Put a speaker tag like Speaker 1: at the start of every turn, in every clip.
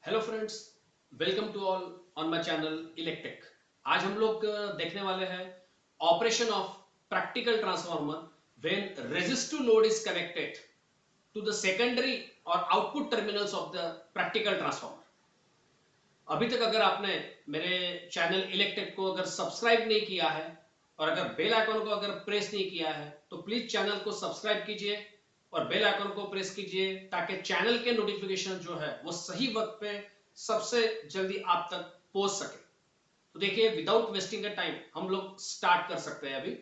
Speaker 1: Hello friends, welcome to all on my channel electric. आज हम लोग देखने वाले हैं operation of practical transformer when resistive load is connected to the secondary और output terminals of the practical transformer. अभी तक अगर आपने मेरे चैनल इलेक्ट्रिक को अगर सब्सक्राइब नहीं किया है और अगर बेल आइकन को अगर प्रेस नहीं किया है तो प्लीज चैनल को सब्सक्राइब कीजिए और बेल आइकन को प्रेस कीजिए ताकि चैनल के नोटिफिकेशन जो है वो सही वक्त पे सबसे जल्दी आप तक पहुंच सके। तो देखिए, विदाउट वेस्टिंग अ टाइम हम लोग स्टार्ट कर सकते हैं। अभी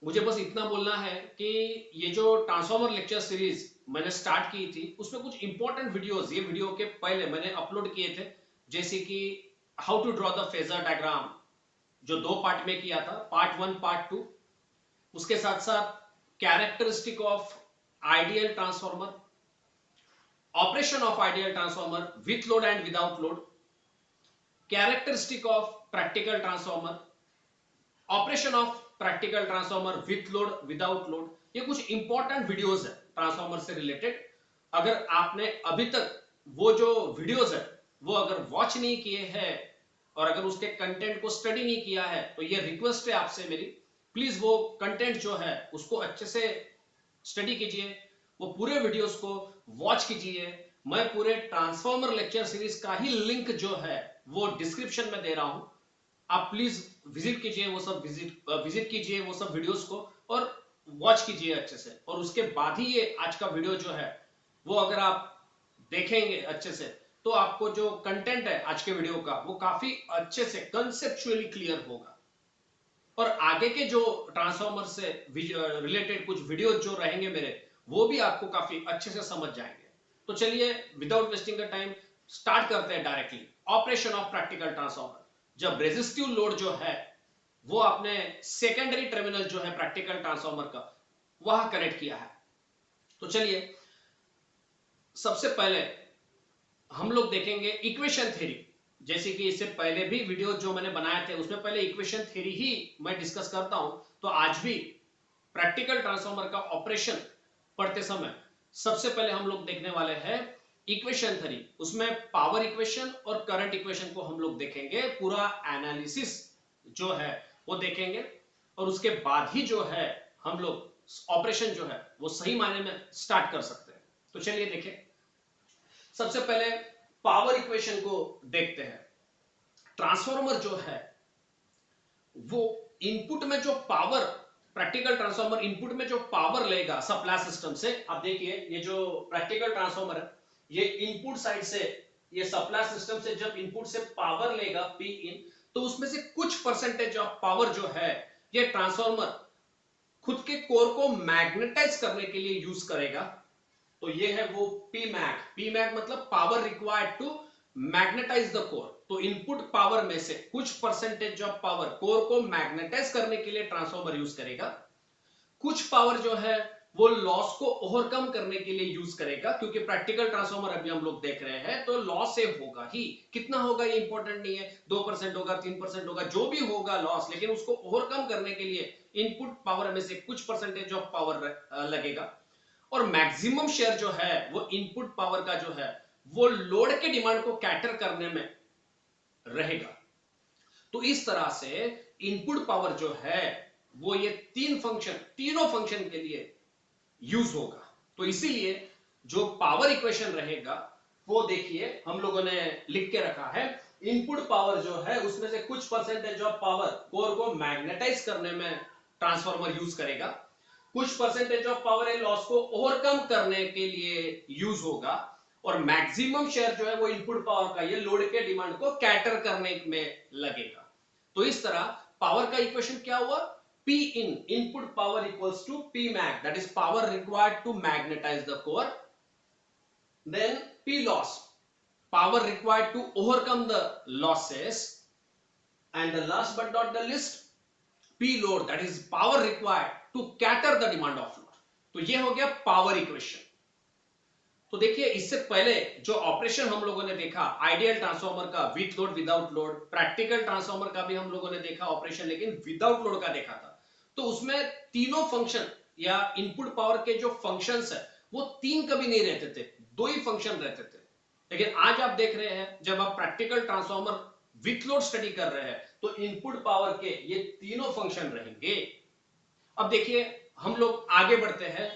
Speaker 1: मुझे बस इतना बोलना है कि ये जो ट्रांसफॉर्मर लेक्चर सीरीज मैंने स्टार्ट की थी उसमें कुछ इंपॉर्टेंट वीडियोस ये वीडियो के पहले मैंने अपलोड किए थे, जैसे कि how to draw the phasor diagram, जो 2 पार्ट में किया था, पार्ट 1 पार्ट 2। उसके साथ साथ characteristic of ideal transformer, operation of ideal transformer with load and without load, characteristic of practical transformer, operation of practical transformer with load without load. ये कुछ important videos है ट्रांसफॉर्मर से रिलेटेड। अगर आपने अभी तक वो जो वीडियोस है वो अगर वॉच नहीं किए हैं और अगर उसके कंटेंट को स्टडी नहीं किया है तो ये रिक्वेस्ट है आपसे मेरी, प्लीज वो कंटेंट जो है उसको अच्छे से स्टडी कीजिए, वो पूरे वीडियोस को वॉच कीजिए। मैं पूरे ट्रांसफॉर्मर लेक्चर सीरीज का ही लिंक जो है वो डिस्क्रिप्शन में दे रहा हूं। आप प्लीज विजिट कीजिए, वो सब विजिट कीजिए वो सब वीडियोस को और वॉच कीजिए अच्छे से। और उसके बाद ही ये आज का वीडियो जो है वो अगर आप देखेंगे अच्छे से तो आपको जो कंटेंट है आज के वीडियो का वो काफी अच्छे से कंसेप्चुअली क्लियर होगा। और आगे के जो ट्रांसफॉर्मर से रिलेटेड कुछ वीडियो जो रहेंगे मेरे, वो भी आपको काफी अच्छे से समझ जाएंगे। तो चलिए, without wasting the time start करते हैं directly operation of practical transformer. जब रेजिस्टिव लोड जो है वो आपने सेकेंडरी टर्मिनल जो है प्रैक्टिकल ट्रांसफॉर्मर का वहां कनेक्ट किया है, तो चलिए सबसे पहले हम लोग देखेंगे इक्वेशन थ्योरी। जैसे कि इससे पहले भी वीडियो जो मैंने बनाए थे उसमें पहले इक्वेशन थ्योरी ही मैं डिस्कस करता हूं, तो आज भी प्रैक्टिकल ट्रांसफॉर्मर का ऑपरेशन पढ़ते समय सबसे पहले हम लोग देखने वाले हैं इक्वेशन थ्योरी। उसमें पावर इक्वेशन और करंट इक्वेशन को हम लोग देखेंगे, पूरा एनालिसिस जो है वो देखेंगे और उसके बाद ही जो है हम लोग ऑपरेशन जो है वो सही मायने में स्टार्ट कर सकते हैं। तो चलिए देखें, सबसे पहले पावर इक्वेशन को देखते हैं। ट्रांसफॉर्मर जो है वो इनपुट में जो पावर, प्रैक्टिकल ट्रांसफॉर्मर इनपुट में जो पावर लेगा सप्लाई सिस्टम से, आप देखिए ये जो प्रैक्टिकल ट्रांसफॉर्मर है ये इनपुट साइड से, ये सप्लाई सिस्टम से जब इनपुट से पावर लेगा पी इन, तो उसमें से कुछ परसेंटेज ऑफ पावर जो है ये ट्रांसफॉर्मर खुद के कोर को मैग्नेटाइज करने के लिए यूज करेगा। तो ये है वो पी मैग मतलब power required to magnetize the core. तो इनपुट पावर में से कुछ परसेंटेज ऑफ पावर कोर को मैग्नेटाइज करने के लिए ट्रांसफॉर्मर यूज करेगा। कुछ पावर जो है वो लॉस को ओवरकम करने के लिए यूज करेगा, क्योंकि प्रैक्टिकल ट्रांसफॉर्मर अभी हम लोग देख रहे हैं तो लॉस से होगा ही। कितना होगा ये इंपॉर्टेंट नहीं है, 2% होगा, 3% होगा, जो भी होगा लॉस, लेकिन उसको ओवरकम करने के लिए इनपुट पावर में से कुछ परसेंटेज ऑफ पावर लगेगा। और मैक्सिमम शेयर जो है वो इनपुट पावर का जो है वो लोड के डिमांड को कैटर करने में रहेगा। तो इस तरह से इनपुट पावर जो है वो ये तीनों फंक्शन के लिए यूज होगा। तो इसीलिए जो पावर इक्वेशन रहेगा वो देखिए हम लोगों ने लिख के रखा है। इनपुट पावर जो है उसमें से कुछ परसेंटेज ऑफ पावर कोर को मैग्नेटाइज करने में ट्रांसफॉर्मर यूज करेगा, कुछ परसेंटेज ऑफ पावर है लॉस को ओवरकम करने के लिए यूज होगा, और मैक्सिमम शेयर जो है वो इनपुट पावर का ये लोड के डिमांड को कैटर करने में लगेगा। तो इस तरह पावर का इक्वेशन क्या हुआ, P input power equals to P mag, that is power required to magnetize the core. Then P loss, power required to overcome the losses. And the last but not the least, P load, that is power required to cater the demand of load. तो ये हो गया power equation. तो देखिए इससे पहले जो operation हम लोगों ने देखा आइडियल ट्रांसफॉर्मर का with load without load, practical transformer का भी हम लोगों ने देखा ऑपरेशन, लेकिन विदाउट लोड का देखा था। तो उसमें तीनों फंक्शन या इनपुट पावर के जो फंक्शंस है वो तीन कभी नहीं रहते थे, दो ही फंक्शन रहते थे। लेकिन आज आप देख रहे हैं जब आप practical transformer with load study कर रहे हैं तो इनपुट पावर के ये तीनों फंक्शन रहेंगे। अब देखिए हम लोग आगे बढ़ते हैं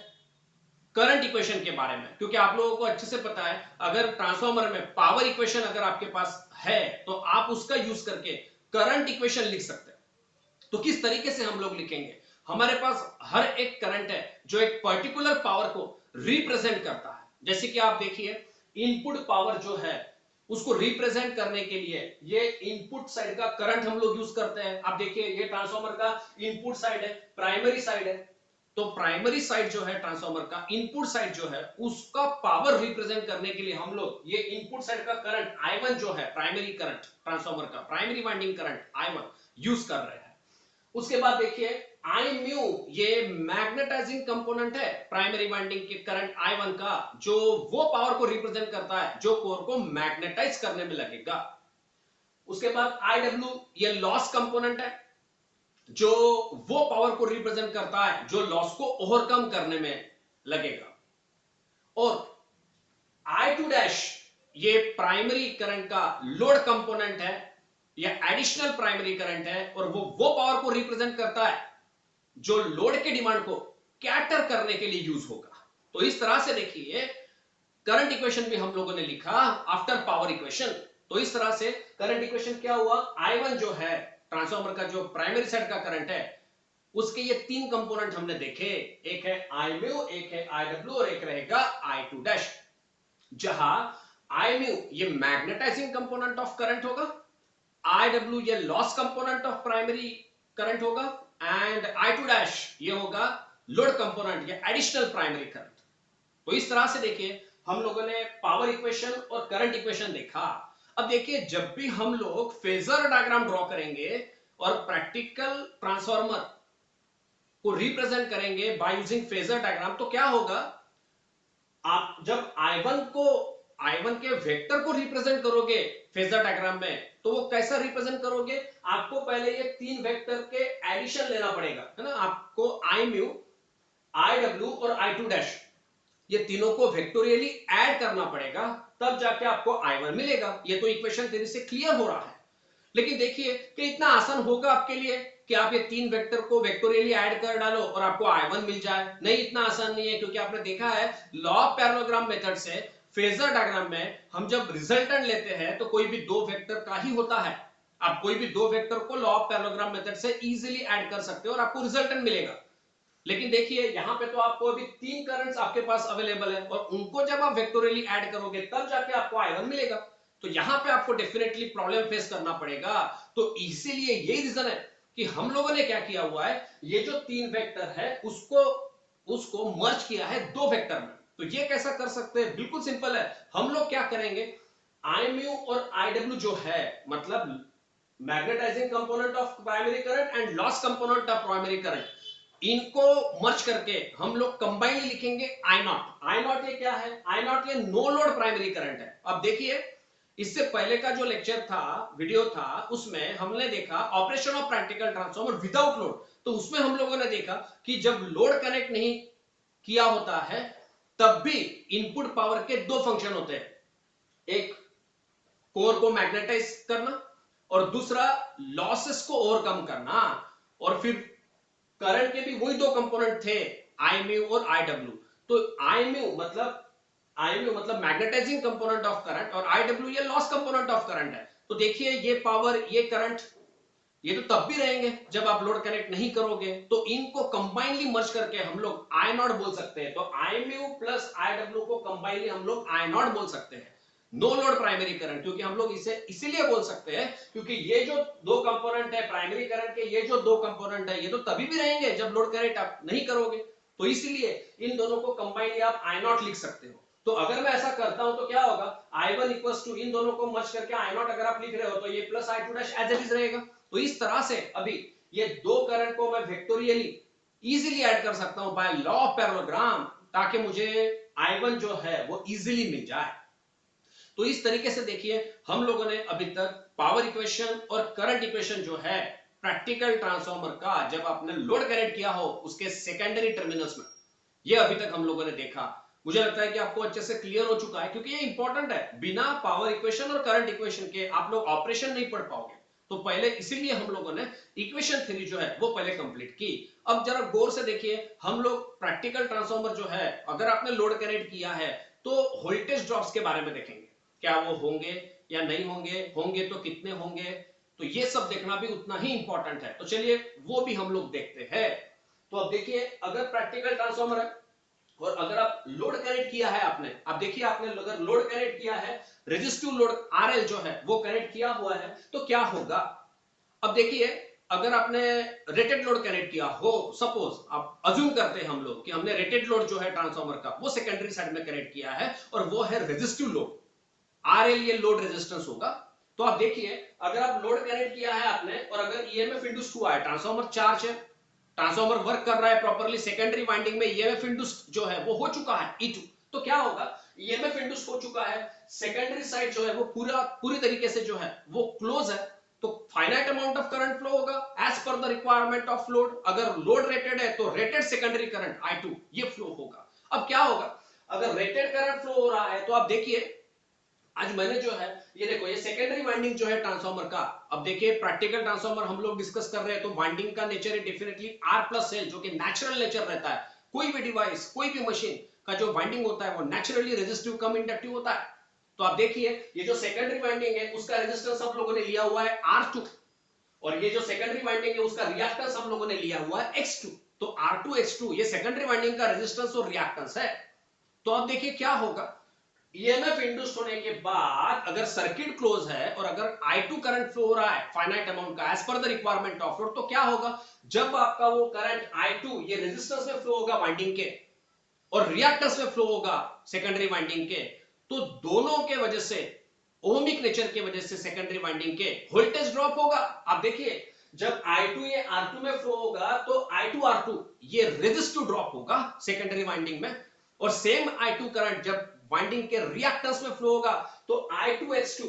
Speaker 1: करंट इक्वेशन के बारे में, क्योंकि आप लोगों को अच्छे से पता है अगर ट्रांसफॉर्मर में पावर इक्वेशन अगर आपके पास है तो आप उसका यूज करके करंट इक्वेशन लिख सकते हैं। तो किस तरीके से हम लोग लिखेंगे? हमारे पास हर एक करंट है जो एक पर्टिकुलर पावर को रिप्रेजेंट करता है। जैसे कि आप देखिए इनपुट पावर जो है उसको रिप्रेजेंट करने के लिए ये इनपुट साइड का करंट हम लोग यूज करते हैं। आप देखिए ये ट्रांसफॉर्मर का इनपुट साइड है, प्राइमरी साइड है, तो प्राइमरी साइड जो है ट्रांसफॉर्मर का इनपुट साइड जो है उसका पावर रिप्रेजेंट करने के लिए हम लोग ये इनपुट साइड का करंट I1 जो है प्राइमरी करंट ट्रांसफॉर्मर का primary winding current I1 use कर रहे हैं। उसके बाद देखिए आई म्यू ये मैग्नेटाइजिंग कंपोनेंट है प्राइमरी वाइंडिंग के करंट I1 का, जो वो पावर को रिप्रेजेंट करता है जो कोर को मैग्नेटाइज करने में लगेगा। उसके बाद IW ये लॉस कंपोनेंट है जो वो पावर को रिप्रेजेंट करता है जो लॉस को ओवरकम करने में लगेगा। और I2 डैश ये प्राइमरी करंट का लोड कंपोनेंट है या एडिशनल प्राइमरी करंट है और वो पावर को रिप्रेजेंट करता है जो लोड के डिमांड को कैटर करने के लिए यूज होगा। तो इस तरह से देखिए करंट इक्वेशन भी हम लोगों ने लिखा आफ्टर पावर इक्वेशन। तो इस तरह से करंट इक्वेशन क्या हुआ, I1 जो है ट्रांसफॉर्मर का जो प्राइमरी साइड का करंट है उसके ये तीन कंपोनेंट हमने देखे, एक है I म्यू, एक है IW और एक रहेगा I2 डैश। जहां I म्यू ये मैग्नेटाइजिंग कंपोनेंट ऑफ करंट होगा, IW ये loss component of primary current होगा एंड I2 डैश ये होगा लोड कंपोनेंट या एडिशनल प्राइमरी करंट। तो इस तरह से देखिए हम लोगों ने पावर इक्वेशन और करंट इक्वेशन देखा। अब देखिए जब भी हम लोग फेजर डायग्राम ड्रॉ करेंगे और प्रैक्टिकल ट्रांसफॉर्मर को रिप्रेजेंट करेंगे बाय यूजिंग फेजर डायग्राम तो क्या होगा, आप जब I1 के वेक्टर को रिप्रेजेंट करोगे फेजर डायग्राम में तो वो कैसा रिप्रेजेंट करोगे, आपको पहले ये तीन वेक्टर के एडिशन लेना पड़ेगा, है ना। आपको I म्यू, IW और I2 डैश ये तीनों को वेक्टोरियली ऐड करना पड़ेगा, तब जाके आपको I1 मिलेगा। ये तो इक्वेशन तेरे से क्लियर हो रहा है। लेकिन देखिए कि इतना आसान होगा आपके लिए कि आप ये तीन वेक्टर को वेक्टोरियली ऐड कर डालो और आपको I1 मिल जाए? नहीं, इतना आसान नहीं है, क्योंकि आपने देखा है लॉ ऑफ पैरेललोग्राम मेथड से फेजर डायग्राम में हम जब रिजल्टेंट लेते हैं तो कोई भी दो वेक्टर का ही होता है। आप कोई भी दो वेक्टर को लॉ ऑफ पैरेललोग्राम मेथड से इजीली ऐड कर सकते हो और आपको रिजल्टेंट मिलेगा। लेकिन देखिए यहां पे तो आपको अभी तीन करंट्स आपके पास अवेलेबल है और उनको जब आप वेक्टोरियली ऐड करोगे तब जाके आपको I1 मिलेगा। तो यहां पे आपको डेफिनेटली प्रॉब्लम फेस करना पड़ेगा। तो इसीलिए यही रीजन है कि हम लोगों ने क्या किया हुआ है, ये जो तीन वेक्टर है उसको मर्ज किया है दो वेक्टर में। तो ये कैसा कर सकते हैं, बिल्कुल सिंपल है। हम लोग क्या करेंगे, I म्यू और IW जो है मतलब magnetizing component of primary current and loss component of primary current, इनको मर्ज करके हम लोग कंबाइनली लिखेंगे I नॉट ये क्या है, I नॉट ये नो लोड प्राइमरी करंट है। अब देखिए इससे पहले का जो लेक्चर था, वीडियो था, उसमें हमने देखा operation of practical transformer without load. तो उसमें हम लोगों ने देखा कि जब लोड कनेक्ट नहीं किया होता है तब भी इनपुट पावर के दो फंक्शन होते हैं, एक कोर को मैग्नेटाइज करना और दूसरा लॉसेस को ओवरकम करना। और फिर करंट के भी वही दो कंपोनेंट थे I म्यू और IW। तो I म्यू मतलब मैग्नेटाइजिंग कंपोनेंट ऑफ करंट और IW ये लॉस कंपोनेंट ऑफ करंट है। तो देखिए ये पावर ये करंट ये तो तब भी रहेंगे जब आप लोड कनेक्ट नहीं करोगे। तो इनको कंबाइनली मर्ज करके हम लोग I नॉट बोल सकते हैं। तो I म्यू प्लस IW को कंबाइनली हम लोग I नॉट बोल सकते हैं, नो लोड प्राइमरी करंट। क्योंकि हम लोग इसे इसीलिए बोल सकते हैं क्योंकि ये जो दो कंपोनेंट है प्राइमरी करंट के, ये जो दो कंपोनेंट है ये तो तभी भी रहेंगे जब लोड कनेक्ट आप नहीं करोगे। तो इसीलिए इन दोनों को कंबाइनली आप I नॉट लिख सकते हो। तो अगर मैं ऐसा करता हूं तो क्या होगा, I1 इक्वल्स टू इन दोनों को मर्ज करके I नॉट अगर आप लिख रहे हो तो ये plus I2 dash as it is रहेगा। तो इस तरह से अभी ये दो करंट को मैं वेक्टोरियली इजीली ऐड कर सकता हूं बाय लॉ ऑफ पैरेललोग्राम, ताकि मुझे I1 जो है वो इजीली मिल जाए। तो इस तरीके से देखिए हम लोगों ने अभी तक पावर इक्वेशन और करंट इक्वेशन जो है प्रैक्टिकल ट्रांसफॉर्मर का जब आपने लोड कनेक्ट किया हो उसके सेकेंडरी टर्मिनल्स में, ये अभी तक हम लोगों ने देखा। मुझे लगता है कि आपको अच्छे से क्लियर हो चुका है, क्योंकि ये इंपॉर्टेंट है। बिना पावर इक्वेशन और करंट इक्वेशन के आप लोग ऑपरेशन नहीं पढ़ पाओगे। तो पहले इसीलिए हम लोगों ने इक्वेशन थ्योरी जो है वो पहले कंप्लीट की। अब जरा गौर से देखिए, हम लोग प्रैक्टिकल ट्रांसफॉर्मर जो है, अगर आपने लोड कनेक्ट किया है तो वोल्टेज ड्रॉप्स के बारे में देखेंगे, क्या वो होंगे या नहीं होंगे, होंगे तो कितने होंगे। तो ये सब देखना भी उतना ही इंपॉर्टेंट है। तो चलिए वो भी हम लोग देखते हैं। तो अब देखिए, अगर प्रैक्टिकल ट्रांसफॉर्मर है और अगर आप लोड कनेक्ट किया है आपने, अब देखिए आपने अगर लोड कनेक्ट किया है, रेजिस्टिव लोड आरएल जो है वो कनेक्ट किया हुआ है, तो क्या होगा। अब देखिए, अगर आपने रेटेड लोड कनेक्ट किया हो, सपोज आप अज्यूम करते हैं हम लोग कि हमने रेटेड लोड जो है ट्रांसफार्मर का वो सेकेंडरी साइड में कनेक्ट किया है और वो है रेजिस्टिव लोड आरएल, ये लोड रेजिस्टेंस होगा। तो आप देखिए, अगर आप लोड कनेक्ट किया है आपने और अगर ईएमएफ इंड्यूस हुआ है, ट्रांसफार्मर चार्ज है, ट्रांसफार्मर वर्क कर रहा है प्रॉपर्ली, सेकेंडरी वाइंडिंग में ईएमएफ इंड्यूस जो है वो हो चुका है E2, तो क्या होगा, ईएमएफ इंड्यूस हो चुका है, सेकेंडरी साइड जो है वो पूरी तरीके से जो है वो क्लोज है, तो finite amount of current flow होगा as per the requirement of load. अगर लोड रेटेड है तो रेटेड सेकेंडरी करंट I2 ये फ्लो होगा। अब क्या होगा, अगर रेटेड करंट फ्लो हो रहा है तो आप देखिए, आज मैंने जो है ये देखो, ये सेकेंडरी वाइंडिंग जो है ट्रांसफार्मर का, अब देखिए प्रैक्टिकल ट्रांसफार्मर हम लोग डिस्कस कर रहे हैं तो वाइंडिंग का नेचर है डेफिनेटली R प्लस L, जो कि नेचुरल नेचर रहता है। कोई भी डिवाइस, कोई भी मशीन का जो वाइंडिंग होता है वो नेचुरली रेजिस्टिव कम इंडक्टिव होता है। तो आप देखिए, ये जो सेकेंडरी वाइंडिंग है उसका रेजिस्टेंस हम लोगों ने लिया हुआ है R2, और ये जो सेकेंडरी वाइंडिंग है उसका रिएक्टेंस हम लोगों ने लिया हुआ है X2। तो R2 X2 ये सेकेंडरी वाइंडिंग का रेजिस्टेंस और रिएक्टेंस है। तो अब देखिए क्या होगा, ईएमएफ इंड्यूस होने के बाद अगर सर्किट क्लोज है और अगर I2 करंट फ्लो हो रहा है फाइनाइट अमाउंट का as per the requirement of load, तो क्या होगा, जब आपका वो करंट I2 ये रेजिस्टेंस में फ्लो होगा वाइंडिंग के और रिएक्टेंस में फ्लो होगा सेकेंडरी वाइंडिंग के, तो दोनों के वजह से, ओमिक नेचर के वजह से सेकेंडरी वाइंडिंग के वोल्टेज ड्रॉप होगा। आप देखिए, जब I2 ये R2 में फ्लो होगा तो I2 R2 ये रेजिस्टिव ड्रॉप होगा सेकेंडरी वाइंडिंग में, और सेम I2 करंट जब वाइंडिंग के रिएक्टेंस में फ्लो होगा तो I2 X2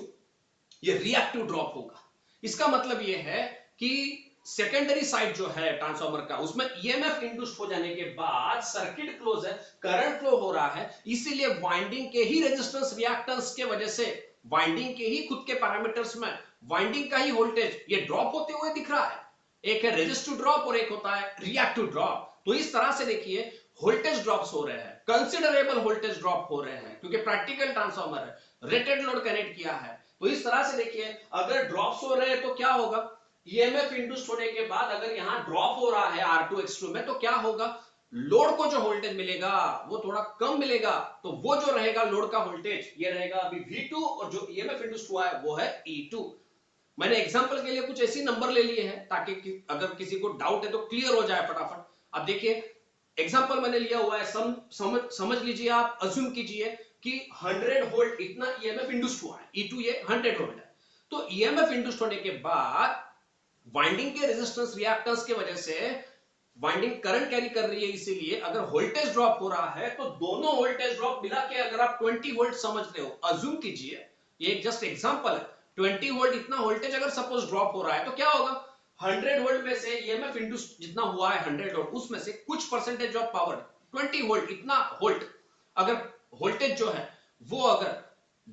Speaker 1: ये रिएक्टिव ड्रॉप होगा। इसका मतलब ये है कि सेकेंडरी साइड जो है ट्रांसफार्मर का, उसमें ईएमएफ इंड्यूस हो जाने के बाद सर्किट क्लोज है, करंट फ्लो हो रहा है, इसीलिए वाइंडिंग के ही रेजिस्टेंस रिएक्टेंस के वजह से, वाइंडिंग के ही खुद के पैरामीटर्स में वाइंडिंग का ही वोल्टेज ये ड्रॉप होते हुए दिख रहा है। एक है रेजिस्टिव ड्रॉप और एक होता है रिएक्टिव ड्रॉप। तो इस तरह से देखिए वोल्टेज ड्रॉप्स हो रहे हैं, कंसिडरेबल वोल्टेज ड्रॉप हो रहे हैं, क्योंकि प्रैक्टिकल ट्रांसफार्मर है, रेटेड लोड कनेक्ट किया है। तो इस तरह से देखिए, अगर ड्रॉप्स हो रहे हैं तो क्या होगा, ईएमएफ इंड्यूस होने के बाद अगर यहां ड्रॉप हो रहा है R2 X2 में, तो क्या होगा, लोड को जो वोल्टेज मिलेगा वो थोड़ा कम मिलेगा, तो वो जो रहेगा लोड का वोल्टेज ये रहेगा अभी V2, और जो ईएमएफ इंड्यूस हुआ है वो है E2। मैंने एग्जांपल के लिए कुछ ऐसी नंबर ले लिए हैं ताकि अगर किसी को डाउट है तो क्लियर हो जाए फटाफट। अब देखिए, एग्जांपल मैंने लिया हुआ है, समझ लीजिए, आप अज्यूम कीजिए कि 100 वोल्ट इतना ईएमएफ इंड्यूस हुआ है, E2 ये 100 वोल्ट है। तो ईएमएफ इंड्यूस होने के बाद वाइंडिंग के रेजिस्टेंस रिएक्टेंस की वजह से वाइंडिंग करंट कैरी कर रही है, इसीलिए अगर वोल्टेज ड्रॉप हो रहा है तो दोनों वोल्टेज ड्रॉप मिला के अगर आप 20 वोल्ट समझ रहे हो, अज्यूम कीजिए, ये जस्ट एग्जांपल है, 20 वोल्ट इतना वोल्टेज अगर सपोज ड्रॉप हो रहा है तो क्या होगा, 100 वोल्ट में से ईएमएफ इंड्यूस जितना हुआ है 100 वोल्ट, उसमें से कुछ परसेंटेज ऑफ पावर 20 वोल्ट इतना वोल्ट अगर वोल्टेज जो है वो अगर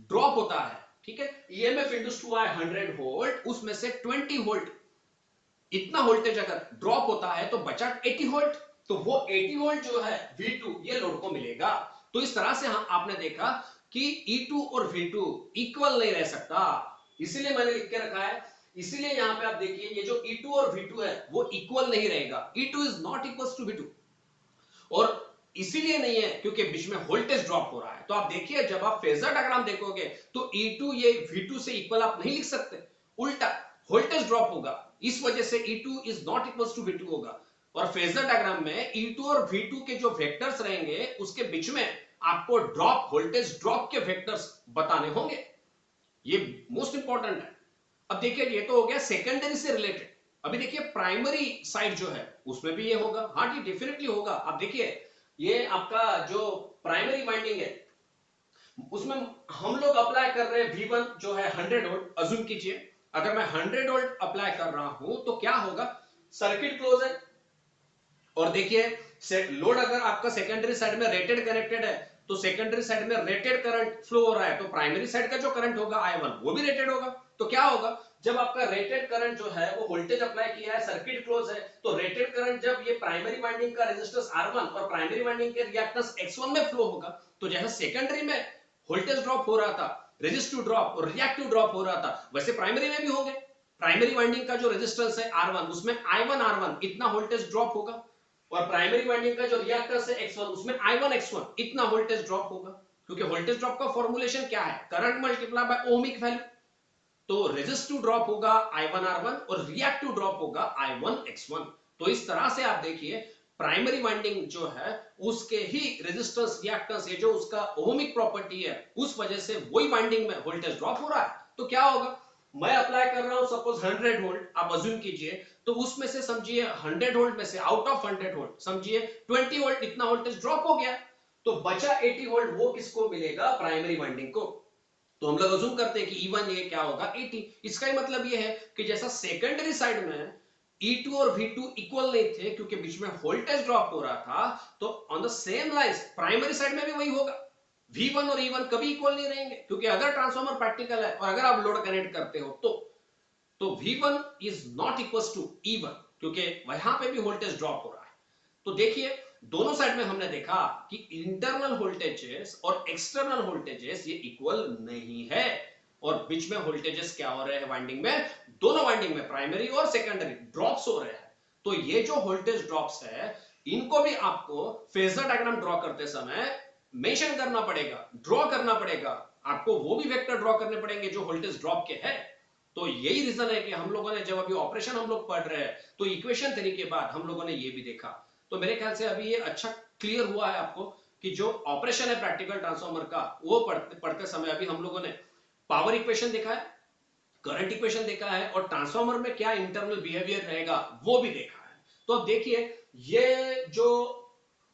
Speaker 1: ड्रॉप होता है, ठीक है, ईएमएफ इंड्यूस हुआ है 100 वोल्ट, उसमें से 20 वोल्ट इतना वोल्टेज अगर ड्रॉप होता है तो बचा 80 वोल्ट, तो वो 80 वोल्ट जो है V2 ये लोड को मिलेगा। तो इस तरह से आपने देखा कि E2 और V2 इक्वल नहीं रह सकता, इसीलिए मैंने लिख के रखा है। इसीलिए यहां पे आप देखिए, ये जो E2 और V2 है वो इक्वल नहीं रहेगा, E2 is not equal to V2, और इसीलिए नहीं है क्योंकि बीच में वोल्टेज ड्रॉप हो रहा है। तो आप देखिए, जब आप फेजर डायग्राम देखोगे तो E2 ये V2 से इक्वल आप नहीं लिख सकते, उल्टा वोल्टेज ड्रॉप होगा, इस वजह से E2 is not equal to V2 होगा। और फेजर डायग्राम में E2 और V2 के जो वेक्टर्स रहेंगे उसके बीच में आपको ड्रॉप, वोल्टेज ड्रॉप के वेक्टर्स बताने होंगे, ये मोस्ट इंपॉर्टेंट है। अब देखिए, ये तो हो गया सेकेंडरी से रिलेटेड। अभी देखिए प्राइमरी साइड जो है उसमें भी ये होगा, हाँ जी डेफिनेटली होगा। अब देखिए, ये आपका जो प्राइमरी वाइंडिंग है उसमें हम लोग अप्लाई कर रहे हैं V1 जो है 100 वोल्ट, अज्यूम कीजिए अगर मैं 100 वोल्ट अप्लाई कर रहा हूं तो क्या होगा, सर्किट क्लोज है, और देखिए लोड अगर आपका सेकेंडरी साइड में रेटेड कनेक्टेड है तो सेकेंडरी साइड में रेटेड करंट फ्लो हो रहा है, तो प्राइमरी साइड का जो करंट होगा I1 वो भी रेटेड होगा। तो क्या होगा, जब आपका रेटेड करंट जो है वो वोल्टेज अप्लाई किया है, सर्किट क्लोज है, तो रेटेड करंट जब ये प्राइमरी वाइंडिंग का रेजिस्टेंस R1 और प्राइमरी वाइंडिंग के रिएक्टेंस X1 में फ्लो होगा, तो जैसे सेकेंडरी में वोल्टेज ड्रॉप हो रहा था, रेजिस्टिव ड्रॉप और रिएक्टिव ड्रॉप हो रहा था, वैसे प्राइमरी में भी होंगे। प्राइमरी वाइंडिंग का जो रेजिस्टेंस है R1 उसमें I1 R1 इतना वोल्टेज ड्रॉप होगा, और प्राइमरी वाइंडिंग का जो रिएक्टेंस है X1 उसमें I1 X1 इतना वोल्टेज ड्रॉप होगा। क्योंकि वोल्टेज ड्रॉप का फॉर्मूलेशन क्या है, current multiply by ohmic value. तो रेजिस्टिव ड्रॉप होगा I1 R1 और रिएक्टिव ड्रॉप होगा I1 X1। तो इस तरह से आप देखिए प्राइमरी वाइंडिंग जो है उसके ही रेजिस्टेंस रिएक्टेंस, ये जो उसका ओमिक प्रॉपर्टी है, उस वजह से वही वाइंडिंग में वोल्टेज ड्रॉप हो रहा है। तो क्या होगा, मैं अप्लाई कर रहा हूं सपोज 100 वोल्ट, आप अज्यूम कीजिए, तो उसमें से समझिए 100 वोल्ट में से आउट ऑफ 100 वोल्ट समझिए 20 वोल्ट इतना वोल्टेज ड्रॉप हो गया, तो बचा 80 वोल्ट वो किसको मिलेगा, प्राइमरी वाइंडिंग को। तो हम लोग अज्यूम करते हैं कि E1 ये क्या होगा 80। इसका ही मतलब ये है कि जैसा सेकेंडरी साइड में E2 और V2 इक्वल नहीं थे क्योंकि बीच में वोल्टेज ड्रॉप हो रहा था, तो on the same lines primary side में भी वही होगा। V1 और E1 कभी इक्वल नहीं रहेंगे, क्योंकि अगर ट्रांसफार्मर प्रैक्टिकल है और अगर आप लोड कनेक्ट करते हो तो V1 is not equal to E1, क्योंकि वहां पे भी वोल्टेज ड्रॉप हो रहा है। तो देखिए दोनों साइड में हमने देखा कि इंटरनल वोल्टेजेस और एक्सटर्नल वोल्टेजेस ये इक्वल नहीं है, और बीच में वोल्टेजेस क्या हो रहे हैं वाइंडिंग में, दोनों वाइंडिंग में प्राइमरी और सेकेंडरी ड्रॉप्स हो रहे हैं। तो ये जो वोल्टेज ड्रॉप्स है इनको भी आपको फेजर डायग्राम ड्रॉ करते समय मेंशन करना पड़ेगा, ड्रॉ करना पड़ेगा, आपको वो भी वेक्टर ड्रॉ करने पड़ेंगे जो वोल्टेज ड्रॉप के है। तो यही रीजन है कि हम लोगों ने जब अभी ऑपरेशन हम लोग पढ़ रहे हैं तो इक्वेशन थ्योरी के बाद हम लोगों ने ये भी देखा। तो मेरे ख्याल से अभी ये अच्छा क्लियर हुआ है आपको कि जो ऑपरेशन है प्रैक्टिकल ट्रांसफार्मर का वो पढ़ते समय अभी हम लोगों ने पावर इक्वेशन देखा है, करंट इक्वेशन देखा है, और ट्रांसफार्मर में क्या इंटरनल बिहेवियर रहेगा वो भी देखा है। तो अब देखिए ये जो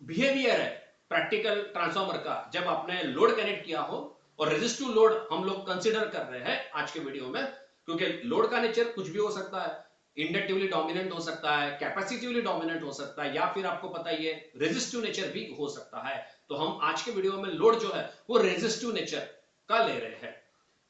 Speaker 1: बिहेवियर है प्रैक्टिकल ट्रांसफार्मर का जब आपने लोड कनेक्ट किया हो, और रेजिस्टिव लोड हम लोग कंसीडर कर रहे हैं आज के वीडियो में, क्योंकि लोड का नेचर कुछ भी हो सकता है, इंडक्टिवली डोमिनेंट हो सकता है, कैपेसिटिवली डोमिनेंट हो सकता है, या फिर आपको पता ही है रेजिस्टिव नेचर भी हो सकता है। तो हम आज के वीडियो में लोड जो है वो रेजिस्टिव नेचर का ले रहे हैं।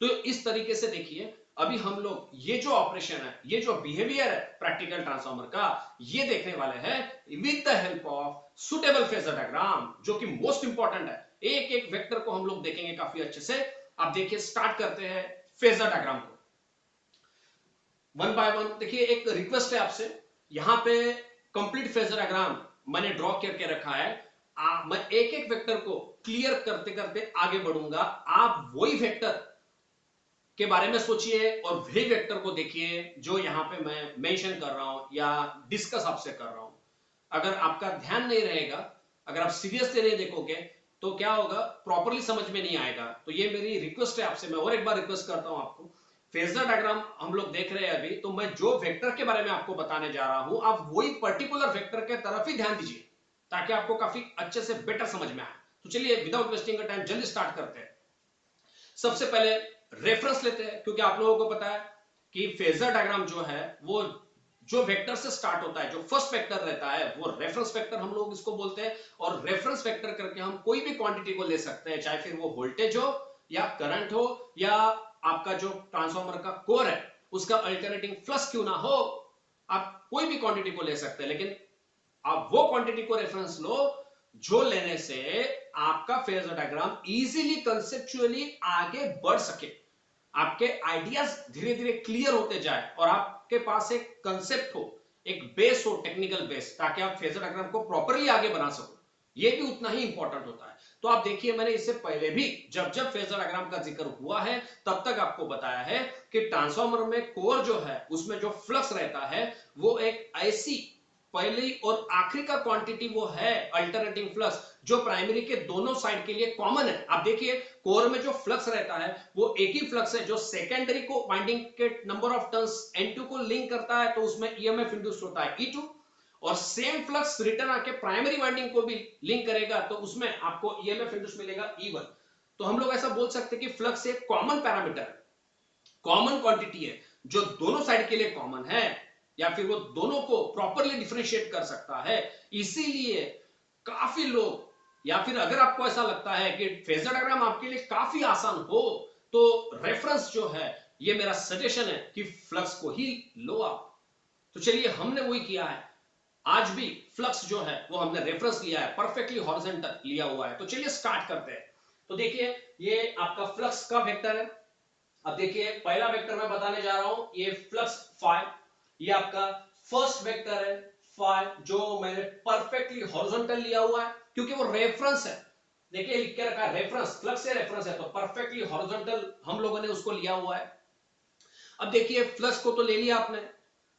Speaker 1: तो इस तरीके से देखिए अभी हम लोग ये जो ऑपरेशन है, ये जो बिहेवियर है प्रैक्टिकल ट्रांसफार्मर का, ये देखने वाले हैं with the help of suitable phasor diagram, जो कि मोस्ट इंपॉर्टेंट है। एक एक वेक्टर को हम लोग देखेंगे काफी अच्छे से। आप देखिए स्टार्ट करते हैं फेजर डायग्राम को वन बाय वन। देखिए एक रिक्वेस्ट है आपसे, यहां पे कंप्लीट फेजर डायग्राम मैंने ड्रॉ करके रखा है। मैं एक एक वेक्टर को क्लियर करते करते आगे बढ़ूंगा, आप वही वेक्टर के बारे में सोचिए और वही वेक्टर को देखिए जो यहां पे मैं मेंशन कर रहा हूं या डिस्कस आपसे कर रहा हूं। अगर आपका ध्यान नहीं रहेगा, अगर आप सीरियसली नहीं देखोगे तो क्या होगा, प्रॉपरली समझ में नहीं आएगा। तो ये मेरी रिक्वेस्ट है आपसे, मैं और एक बार रिक्वेस्ट करता हूं आपको, फेजर डायग्राम हम लोग देख रहे हैं अभी, तो मैं जो वेक्टर के बारे में आपको बताने जा रहा हूं आप वही पर्टिकुलर वेक्टर के तरफ ही ध्यान दीजिए ताकि आपको काफी अच्छे से बेटर समझ में आए। तो चलिए विदाउट वेस्टिंग का टाइम जल्दी स्टार्ट करते हैं। सबसे पहले रेफरेंस लेते हैं, क्योंकि आप लोगों को पता है कि फेजर डायग्राम जो है वो जो वेक्टर से स्टार्ट होता है, जो फर्स्ट वेक्टर रहता है वो रेफरेंस वेक्टर हम लोग इसको बोलते हैं। और रेफरेंस वेक्टर करके हम कोई भी क्वांटिटी को ले सकते हैं, चाहे फिर वो वोल्टेज हो या करंट हो या आपका जो ट्रांसफार्मर का कोर है उसका अल्टरनेटिंग फ्लक्स क्यों ना हो, आप कोई भी क्वांटिटी को ले सकते हैं, लेकिन आप वो क्वांटिटी को रेफरेंस लो जो लेने से आपका फेजर डायग्राम इजीली कंसेप्चुअली आगे बढ़ सके, आपके आइडियाज धीरे धीरे क्लियर होते जाए और आपके पास एक कंसेप्ट हो, एक बेस हो, टेक्निकल बेस, ताकि आप फेजर डायग्राम को प्रॉपरली आगे बना सको। ये भी उतना ही इंपॉर्टेंट होता है। तो आप देखिए मैंने इससे पहले भी जब जब फेजर डायग्राम का जिक्र हुआ है तब तक आपको बताया है कि ट्रांसफार्मर में कोर जो है उसमें जो फ्लक्स रहता है वो एक ऐसी पहली और आखिरी का क्वांटिटी वो है अल्टरनेटिंग फ्लक्स जो प्राइमरी के दोनों साइड के लिए कॉमन है। आप देखिए कोर में जो फ्लक्स रहता है वो एक ही फ्लक्स है जो सेकेंडरी को वाइंडिंग के नंबर ऑफ टर्न्स N2 को लिंक करता है, तो उसमें EMF इंड्यूस होता है E2, और सेम फ्लक्स रिटर्न आके प्राइमरी वाइंडिंग को भी लिंक करेगा तो उसमें आपको EMF इंड्यूस मिलेगा E1। तो हम लोग ऐसा बोल सकते हैं कि फ्लक्स एक कॉमन पैरामीटर है, कॉमन क्वांटिटी है जो दोनों साइड के लिए कॉमन है, या फिर वो दोनों को प्रॉपरली डिफरेंशिएट कर सकता है। इसीलिए काफी लोग या फिर अगर आपको ऐसा लगता है कि फेजर डायग्राम आपके लिए काफी आसान हो, तो रेफरेंस जो है, ये मेरा सजेशन है कि फ्लक्स को ही लो आप। तो चलिए हमने वही किया है, आज भी फ्लक्स जो है वो हमने रेफरेंस लिया है, परफेक्टली हॉरिजॉन्टल लिया हुआ है। तो चलिए स्टार्ट करते हैं। तो देखिए ये आपका फ्लक्स का वेक्टर है। अब देखिए पहला वेक्टर मैं बताने जा रहा हूं, ये फ्लक्स फाई, ये आपका फर्स्ट वेक्टर है फाई, जो मैंने परफेक्टली हॉरिजॉन्टल लिया हुआ है क्योंकि वो रेफरेंस है। देखिए लिख के रखा है रेफरेंस, फ्लक्स से रेफरेंस है, तो परफेक्टली हॉरिजॉन्टल हम लोगों ने उसको लिया हुआ है। अब देखिए फ्लक्स को तो ले लिया आपने,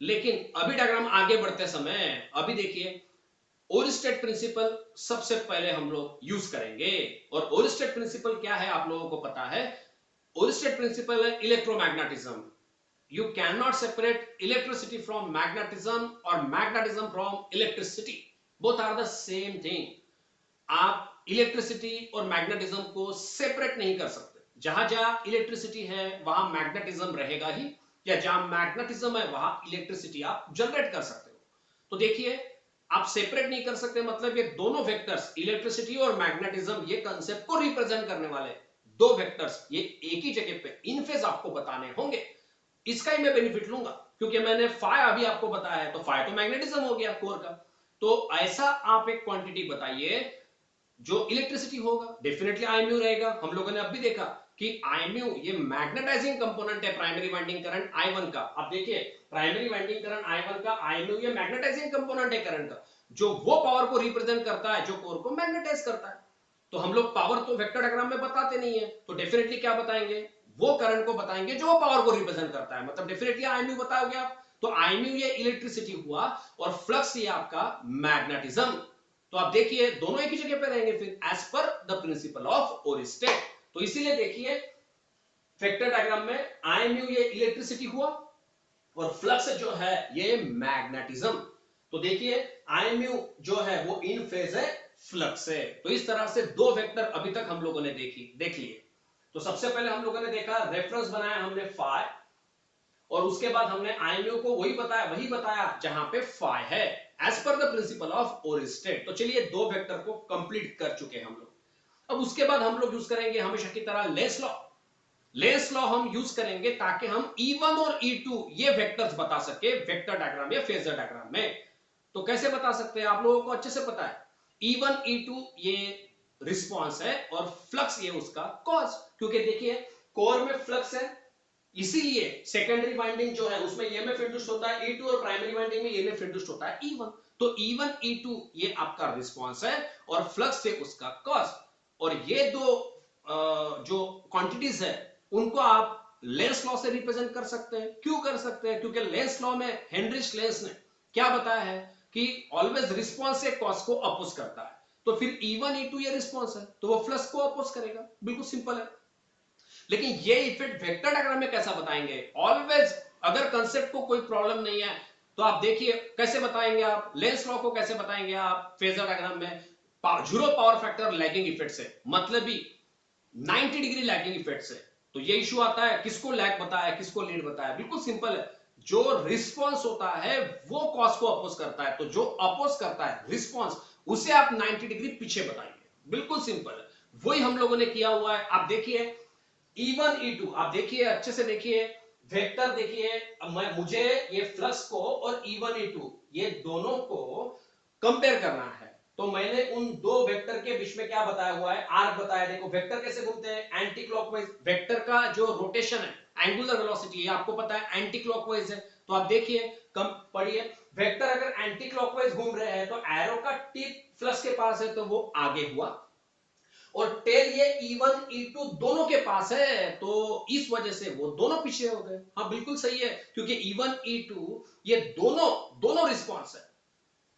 Speaker 1: लेकिन अभी डायग्राम आगे बढ़ते समय अभी देखिए ओरिस्टेड प्रिंसिपल सबसे पहले हम लोग यूज करेंगे। और ओरिस्टेड प्रिंसिपल क्या है आप लोगों को पता है, ओरिस्टेड प्रिंसिपल है electromagnetism. You cannot separate electricity from magnetism or magnetism from electricity. Both are the same thing. आप इलेक्ट्रिसिटी और मैग्नेटिज्म को सेपरेट नहीं कर सकते। जहां जहां इलेक्ट्रिसिटी है वहां मैग्नेटिज्म रहेगा ही, या जहां मैग्नेटिज्म है वहां इलेक्ट्रिसिटी आप जनरेट कर सकते हो। तो देखिए आप सेपरेट नहीं कर सकते, मतलब ये दोनों वेक्टर्स इलेक्ट्रिसिटी और मैग्नेटिज्म, ये कंसेप्ट को रिप्रेजेंट करने वाले दो वेक्टर्स, ये एक ही जगह पे इन फेज आपको बताने होंगे। इसका ही मैं बेनिफिट लूंगा क्योंकि मैंने फाई अभी आपको बताया है, तो फाई तो मैग्नेटिज्म हो गया कोर का। तो ऐसा आप एक क्वांटिटी बताइए जो इलेक्ट्रिसिटी होगा, डेफिनेटली आई म्यू रहेगा। हम लोगों ने अब भी देखा कि आई म्यू ये मैग्नेटाइजिंग कंपोनेंट है प्राइमरी वाइंडिंग करंट I1 का। अब देखिए प्राइमरी वाइंडिंग करंट I1 का आई म्यू ये मैग्नेटाइजिंग कंपोनेंट है करंट का, जो वो पावर को रिप्रेजेंट करता है जो कोर को मैग्नेटाइज करता है। तो हम लोग पावर तो वेक्टर डायग्राम में बताते नहीं है, तो डेफिनेटली क्या बताएंगे, वो करंट को बताएंगे जो पावर को रिप्रेजेंट करता है, मतलब डेफिनेटली आई म्यू बताओगे आप। तो आई म्यू ये इलेक्ट्रिसिटी हुआ और फ्लक्स ये आपका मैग्नेटिज्म। तो आप देखिए दोनों एक ही जगह पे रहेंगे फिर as per the principle of ओरिस्टेड। तो इसीलिए देखिए वेक्टर डायग्राम में आई म्यू ये इलेक्ट्रिसिटी हुआ और फ्लक्स जो है ये मैग्नेटिज्म। तो देखिए आई म्यू जो है वो इन फेज है फ्लक्स है। तो इस तरह से दो वेक्टर अभी तक हम लोगों ने देख लिए। तो सबसे पहले हम लोगों ने देखा रेफरेंस बनाया हमने फाई, और उसके बाद हमने आई म्यू को वही बताया जहां पे फाई है as per the principle of ओरिस्टेड। तो चलिए दो वेक्टर को कंप्लीट कर चुके हैं हम लोग। अब उसके बाद हम लोग यूज करेंगे हमेशा की तरह लेंस लॉ। लेंस लॉ हम यूज करेंगे ताकि हम E1 और E2 ये वेक्टर्स बता सके वेक्टर डायग्राम या फेजर डायग्राम में। तो कैसे बता सकते हैं, आप लोगों को अच्छे से पता है। E1 E2 ये रिस्पॉन्स है और फ्लक्स ये उसका कॉज, क्योंकि देखिए कोर में फ्लक्स है, इसीलिए सेकेंडरी वाइंडिंग जो है उसमें ईएमएफ इंड्यूस्ड होता है E2, और प्राइमरी वाइंडिंग में ईएमएफ इंड्यूस्ड होता है E1। तो E1 E2 ये आपका रिस्पॉन्स है और फ्लक्स से उसका कॉज। और ये दो जो क्वांटिटीज है उनको आप लेंस लॉ से रिप्रेजेंट कर सकते हैं। क्यों कर सकते हैं, क्योंकि लेंस लॉ में हेनरिच लेंस ने क्या बताया है कि ऑलवेज रिस्पॉन्स से कॉज को अपोज करता है। तो फिर E1 E2 ये रिस्पॉन्स है तो वो फ्लक्स को अपोज करेगा, बिल्कुल सिंपल है। लेकिन ये इफेक्ट वेक्टर डायग्राम में कैसा बताएंगे, ऑलवेज अगर कंसेप्ट को कोई प्रॉब्लम नहीं है तो आप देखिए कैसे बताएंगे, आप लेंस लॉ को कैसे बताएंगे आप फेजर डायग्राम में, zero power factor lagging effect से, मतलब ही 90 डिग्री लैगिंग इफेक्ट से। तो ये इशू आता है, किसको लैग बताया किसको लीड बताया, बिल्कुल सिंपल है। जो रिस्पॉन्स होता है वो कॉज को अपोज करता है, तो जो अपोज करता है रिस्पॉन्स उसे आप 90 डिग्री पीछे बताइए, बिल्कुल सिंपल है। वही हम लोगों ने किया हुआ है। आप देखिए E1 E2 आप देखिए अच्छे से देखिए वेक्टर देखिए, मुझे ये फ्लक्स को और E1 E2 ये दोनों को कंपेयर करना है। तो मैंने उन दो वेक्टर के बीच में क्या बताया हुआ है, आर्क बताया। देखो वेक्टर कैसे घूमते हैं, एंटी क्लॉकवाइज। वेक्टर का जो रोटेशन है एंगुलर वेलोसिटी है आपको पता है एंटी क्लॉकवाइज है। तो आप देखिए कम पढ़िए, वेक्टर अगर एंटी क्लॉकवाइज घूम रहे हैं तो एरो का टिप फ्लक्स के पास है तो वो आगे हुआ, और टेल ये E1 E2 दोनों के पास है तो इस वजह से वो दोनों पीछे हो गए। हाँ बिल्कुल सही है, क्योंकि E1 E2 ये दोनों रिस्पॉन्स है,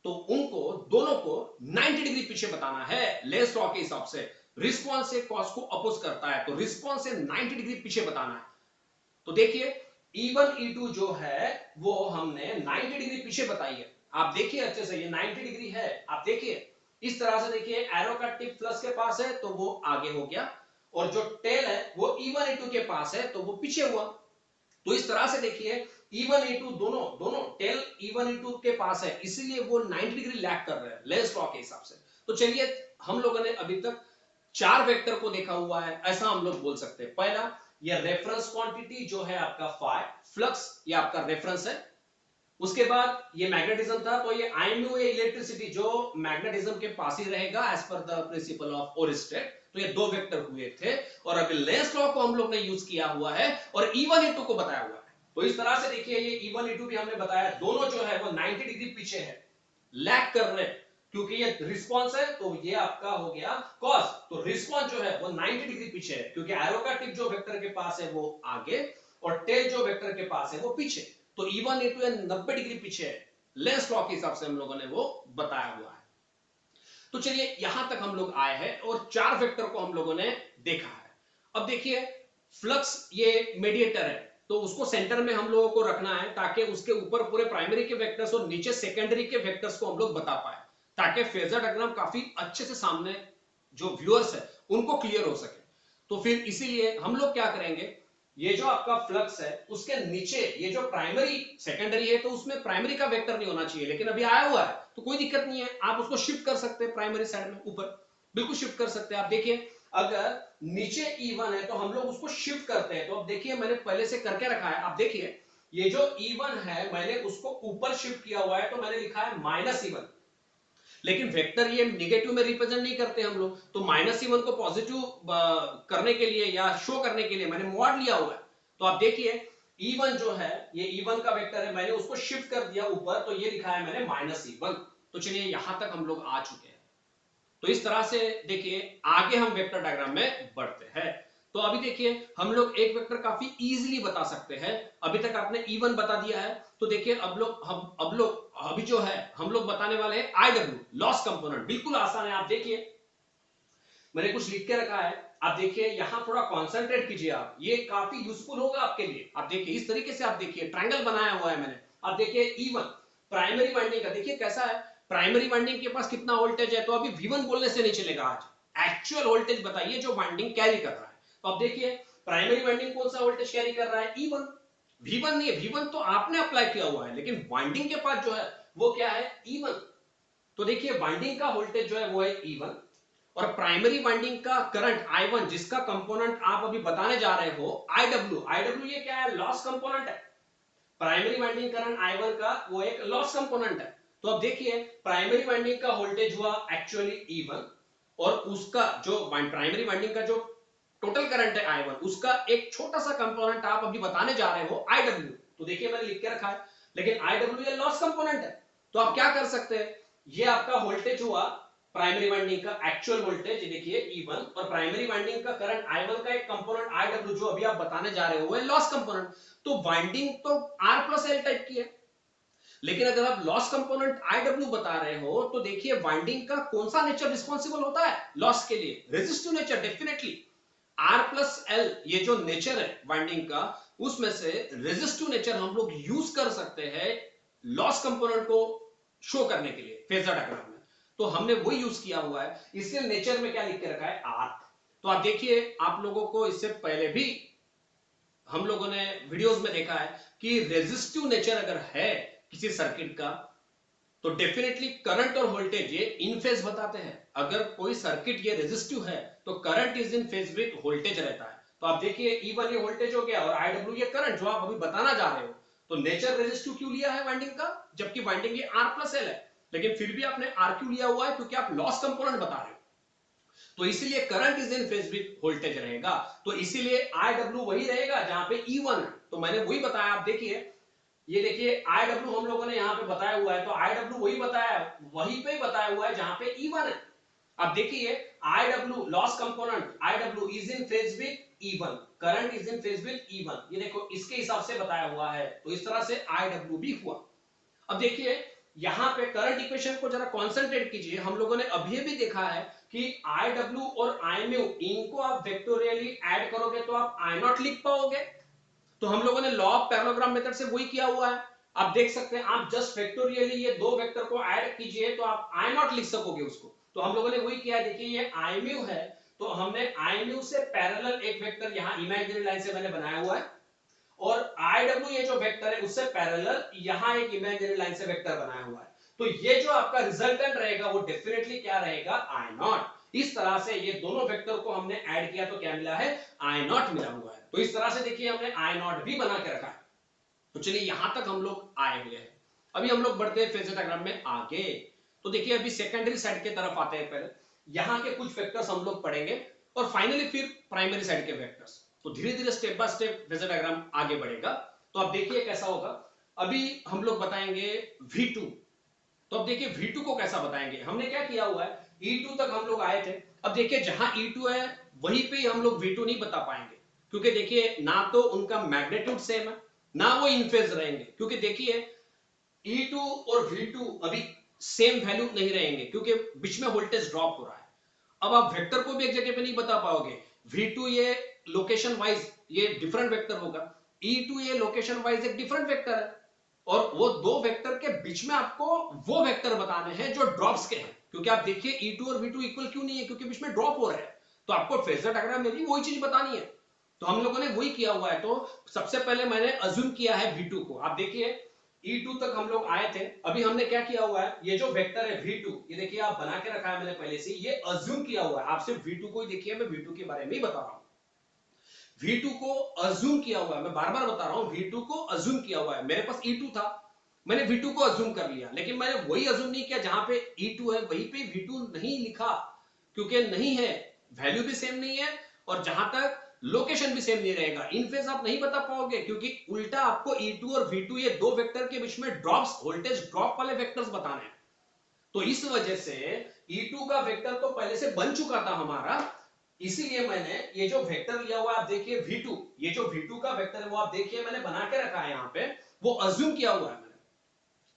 Speaker 1: तो उनको दोनों को 90 डिग्री पीछे बताना है लेंस लॉ के हिसाब से। रिस्पॉन्स से कॉज को अपोज करता है तो रिस्पॉन्स से 90 डिग्री पीछे बताना है। तो देखिए E1 E2 जो है वो हमने 90 डिग्री पीछे बताई है। आप देखिए अच्छे से ये 90 डिग्री है, आप देखिए इस तरह से देखिए एरो का टिप प्लस के पास है तो वो आगे हो गया, और जो टेल है वो E1 E2 के पास है तो वो पीछे हुआ। तो इस तरह से देखिए E1 E2 दोनों टेल E1 E2 के पास है, इसीलिए वो 90 डिग्री लैग कर रहे हैं लेंस लॉ के हिसाब से। तो चलिए हम लोगों ने अभी तक 4 वेक्टर को देखा हुआ है, ऐसा हम लोग बोल सकते हैं। पहला, ये रेफरेंस क्वांटिटी जो है आपका फाई, फ्लक्स ये आपका रेफरेंस है। उसके बाद ये मैग्नेटिज्म था, तो ये आई म्यू ये इलेक्ट्रिसिटी जो मैग्नेटिज्म के पास ही रहेगा as per the principle of ओरिस्टेड। तो ये 2 वेक्टर हुए थे, और अभी लेंस लॉ को हम लोग ने यूज किया हुआ है और E1 E2 को बताया हुआ है। तो इस तरह से देखिए, ये E1 E2 भी हमने बताया, दोनों जो है वो 90 डिग्री पीछे है, लैग कर रहे हैं, क्योंकि ये रिस्पॉन्स है तो ये आपका हो गया कॉस। तो रिस्पॉन्स जो है वो 90 डिग्री पीछे है, क्योंकि एरो का टिप जो वेक्टर के पास है वो आगे और टेल जो वेक्टर के पास है वो पीछे। तो E1 E2 90 डिग्री पीछे है, लेंस लॉ के हिसाब से हम लोगों ने वो बताया हुआ है। तो चलिए यहां तक हम लोग आए हैं और 4 वेक्टर को हम लोगों ने देखा है। अब देखिए, फ्लक्स ये मीडिएटर है, तो उसको सेंटर में हम लोगों को रखना है, ताकि उसके ऊपर पूरे प्राइमरी के वेक्टर्स और नीचे सेकेंडरी के वेक्टर्स को हम लोग बता पाए, ताकि फेजर डायग्राम काफी अच्छे से सामने जो व्यूअर्स है उनको क्लियर हो सके। तो फिर इसीलिए हम लोग क्या करेंगे, ये जो आपका फ्लक्स है उसके नीचे ये जो प्राइमरी सेकेंडरी है, तो उसमें प्राइमरी का वेक्टर नहीं होना चाहिए, लेकिन अभी आया हुआ है तो कोई दिक्कत नहीं है, आप उसको शिफ्ट कर सकते हैं प्राइमरी साइड में ऊपर, बिल्कुल शिफ्ट कर सकते हैं। आप देखिए, अगर नीचे E1 है तो हम लोग उसको शिफ्ट करते हैं। तो अब देखिए, मैंने पहले से करके रखा है, आप देखिए ये जो E1 है मैंने उसको ऊपर शिफ्ट किया हुआ है, तो मैंने लिखा है -E1, लेकिन वेक्टर ये नेगेटिव में रिप्रेजेंट नहीं करते हम लोग, तो -E1 को पॉजिटिव करने के लिए या शो करने के लिए मैंने मॉड लिया हुआ है। तो आप देखिए, E1 जो है ये E1 का वेक्टर है, मैंने उसको शिफ्ट कर दिया ऊपर, तो ये लिखा है मैंने -E1। तो चलिए यहां तक हम लोग आ चुके हैं। तो इस तरह से देखिए, आगे हम वेक्टर डायग्राम में बढ़ते हैं। तो अभी देखिए, हम लोग एक वेक्टर काफी इजीली बता सकते हैं। अभी तक आपने E1 बता दिया है, तो देखिए अब लोग अभी जो है हम लोग बताने वाले हैं IW, लॉस कंपोनेंट। बिल्कुल आसान है, आप देखिए मैंने कुछ लिख के रखा है, आप देखिए यहां थोड़ा कॉन्सेंट्रेट कीजिए आप, ये काफी यूजफुल होगा आपके लिए। आप देखिए इस तरीके से, आप देखिए ट्रायंगल बनाया हुआ है मैंने। आप देखिए E1 प्राइमरी वाइंडिंग का, देखिए कैसा है, प्राइमरी वाइंडिंग के पास कितना वोल्टेज है, तो अभी V1 बोलने से नहीं चलेगा, आज एक्चुअल वोल्टेज बताइए जो वाइंडिंग कैरी कर रहा है। तो आप देखिए, प्राइमरी वाइंडिंग कौन सा वोल्टेज कैरी कर रहा है, E1। V1 नहीं है, V1 तो आपने अप्लाई किया हुआ है, लेकिन वाइंडिंग के पास जो है वो क्या है, E1। तो देखिए, वाइंडिंग का वोल्टेज जो है वो है E1, और प्राइमरी वाइंडिंग का करंट I1, जिसका कंपोनेंट आप अभी बताने जा रहे हो IW ये क्या है, लॉस कंपोनेंट है। प्राइमरी वाइंडिंग करंट I1 का वो एक लॉस कंपोनेंट है। तो अब देखिए, प्राइमरी वाइंडिंग का वोल्टेज हुआ एक्चुअली E1, और उसका जो प्राइमरी वाइंडिंग का जो टोटल करंट है I1, उसका एक छोटा सा कंपोनेंट आप अभी बताने जा रहे हो IW। तो देखिए मैंने लिख के रखा है, लेकिन IW ये लॉस कंपोनेंट है। तो आप क्या कर सकते हैं, ये आपका वोल्टेज हुआ प्राइमरी वाइंडिंग का एक्चुअल वोल्टेज, देखिए E1, और प्राइमरी वाइंडिंग का करंट I1 का एक कंपोनेंट IW जो अभी आप बताने जा रहे हो वो लॉस कंपोनेंट। तो वाइंडिंग तो R+L टाइप की है, लेकिन अगर आप लॉस कंपोनेंट IW बता रहे हो, तो देखिए वाइंडिंग का कौन सा नेचर रिस्पॉन्सिबल होता है लॉस के लिए, रेजिस्टिव नेचर। डेफिनेटली R+L ये जो नेचर है वाइंडिंग का, उसमें से रेजिस्टिव नेचर हम लोग यूज कर सकते हैं लॉस कंपोनेंट को शो करने के लिए फेजर डायग्राम में। तो हमने वही यूज किया हुआ है, इसलिए नेचर में क्या लिख के रखा है, R। तो आप देखिए, आप लोगों को इससे पहले भी हम लोगों ने वीडियोस में देखा है कि रेजिस्टिव नेचर अगर है किसी सर्किट का, तो डेफिनेटली करंट और वोल्टेज ये इन फेज बताते हैं। अगर कोई सर्किट ये रेजिस्टिव है तो current is in phase with voltage रहता है। तो आप देखिए, E1 ये वोल्टेज हो गया, और IW ये करंट जो आप अभी बताना जा रहे हो। तो नेचर रेजिस्टिव क्यों लिया है वाइंडिंग का, जबकि वाइंडिंग ये R+L है, लेकिन फिर भी आपने R क्यों लिया हुआ है, क्योंकि आप लॉस कंपोनेंट बता रहे हो। तो इसीलिए current is in phase with voltage रहेगा, तो इसीलिए IW वही रहेगा जहां पे E1 है। तो मैंने वही बताया, आप देखिए, ये देखिए IW हम लोगों ने यहाँ पे बताया हुआ है, तो IW वही बताया, वहीं पे बताया हुआ है जहां पे E1 है। अब देखिए, IW loss component IW is in phase with E1, current is in phase with E1, ये देखो इसके हिसाब से बताया हुआ है। तो इस तरह से IW भी हुआ। अब देखिए, यहां पे करंट इक्वेशन को जरा कॉन्सेंट्रेट कीजिए। हम लोगों ने अभी भी देखा है कि IW और IMU इनको आप वेक्टोरियली ऐड करोगे तो आप I0 लिख पाओगे। तो हम लोगों ने लॉ ऑफ पैरेललोग्राम मेथड से वही किया हुआ है। आप देख सकते हैं, आप जस्ट फैक्टोरियली ये दो वेक्टर को ऐड कीजिए तो आप I0 लिख सकोगे उसको। तो हम लोगों ने वही किया है। देखिए, ये IMU है, तो हमने IMU से पैरेलल एक वेक्टर यहां इमेजिनरी लाइन से मैंने बनाया हुआ है, और IW ये जो वेक्टर है उससे पैरेलल यहां एक इमेजिनरी लाइन से वेक्टर बनाया हुआ है। तो ये जो आपका रिजल्टेंट रहेगा वो डेफिनेटली क्या रहेगा, आई नॉट। इस तरह से ये दोनों वेक्टर को हमने ऐड किया तो क्या मिला है, आई नॉट मिला हुआ है। तो इस तरह से देखिए हमने आई नॉट भी बना के रखा है। तो चलिए यहां तक हम लोग आए हुए हैं। अभी हम लोग बढ़ते हैं फेजर डायग्राम में आगे। तो देखिए अभी सेकेंडरी साइड की तरफ आते हैं। पहले यहां के कुछ वेक्टर्स हम लोग पढ़ेंगे और फाइनली फिर प्राइमरी साइड के वेक्टर्स। तो धीरे धीरे step by step phasor diagram आगे बढ़ेगा। तो अब देखिए कैसा होगा। अभी हम लोग बताएंगे V2। तो अब देखिए V2 को कैसा बताएंगे। हमने क्या किया हुआ है, E2 तक हम लोग आए थे। अब देखिए जहां E2 है वहीं पे हम लोग V2 नहीं बता पाएंगे, क्योंकि देखिए ना तो उनका मैग्नीट्यूड सेम है, ना वो इन फेज रहेंगे। क्योंकि देखिए E2 और V2 अभी सेम वैल्यू नहीं रहेंगे, क्योंकि बीच में वोल्टेज ड्रॉप हो रहा है। अब आप वेक्टर को भी एक जगह पे नहीं बता पाओगे। V2 ये लोकेशन वाइज ये डिफरेंट वेक्टर होगा, E2 ये लोकेशन वाइज एक डिफरेंट वेक्टर है। और वो दो वेक्टर के बीच में आपको वो वेक्टर बताने हैं जो ड्रॉप्स के हैं। क्योंकि आप देखिए E2 और V2 इक्वल क्यों नहीं है, क्योंकि बीच में ड्रॉप हो रहा है। तो आपको फेजर डायग्राम में भी वही चीज बतानी है। तो हम लोगों ने वही किया हुआ है। तो सबसे पहले मैंने अज्यूम किया है V2 को। आप देखिए E2 तक हम लोग आए थे। अभी हमने क्या किया हुआ है, ये जो वेक्टर है V2, ये देखिए आप बना के रखा है मैंने पहले से, ये अज्यूम किया हुआ है। आप सिर्फ V2 को ही देखिए, मैं V2 के बारे में ही बता रहा हूं। V2 को अज्यूम किया हुआ है, मैं बार बार बता रहा हूं, V2 को अज्यूम किया हुआ है। मेरे पास E2 था, मैंने V2 को अज्यूम कर लिया, लेकिन मैंने वही अज्यूम नहीं किया जहां पे E2 है वहीं पे V2 नहीं लिखा, क्योंकि नहीं है, वैल्यू भी सेम नहीं है और जहां तक लोकेशन भी सेम नहीं रहेगा। इन फेज आप नहीं बता पाओगे, क्योंकि उल्टा आपको E2 और V2 ये दो वेक्टर के बीच में ड्रॉप्स, वोल्टेज ड्रॉप वाले वेक्टर्स बताने हैं। तो इस वजह से E2 का वेक्टर तो पहले से बन चुका था हमारा, इसीलिए मैंने ये जो वेक्टर लिया हुआ आप देखिए V2, ये जो V2 का वेक्टर है वो आप देखिए मैंने बना के रखा है यहां पे, वो अज्यूम किया हुआ है मैंने।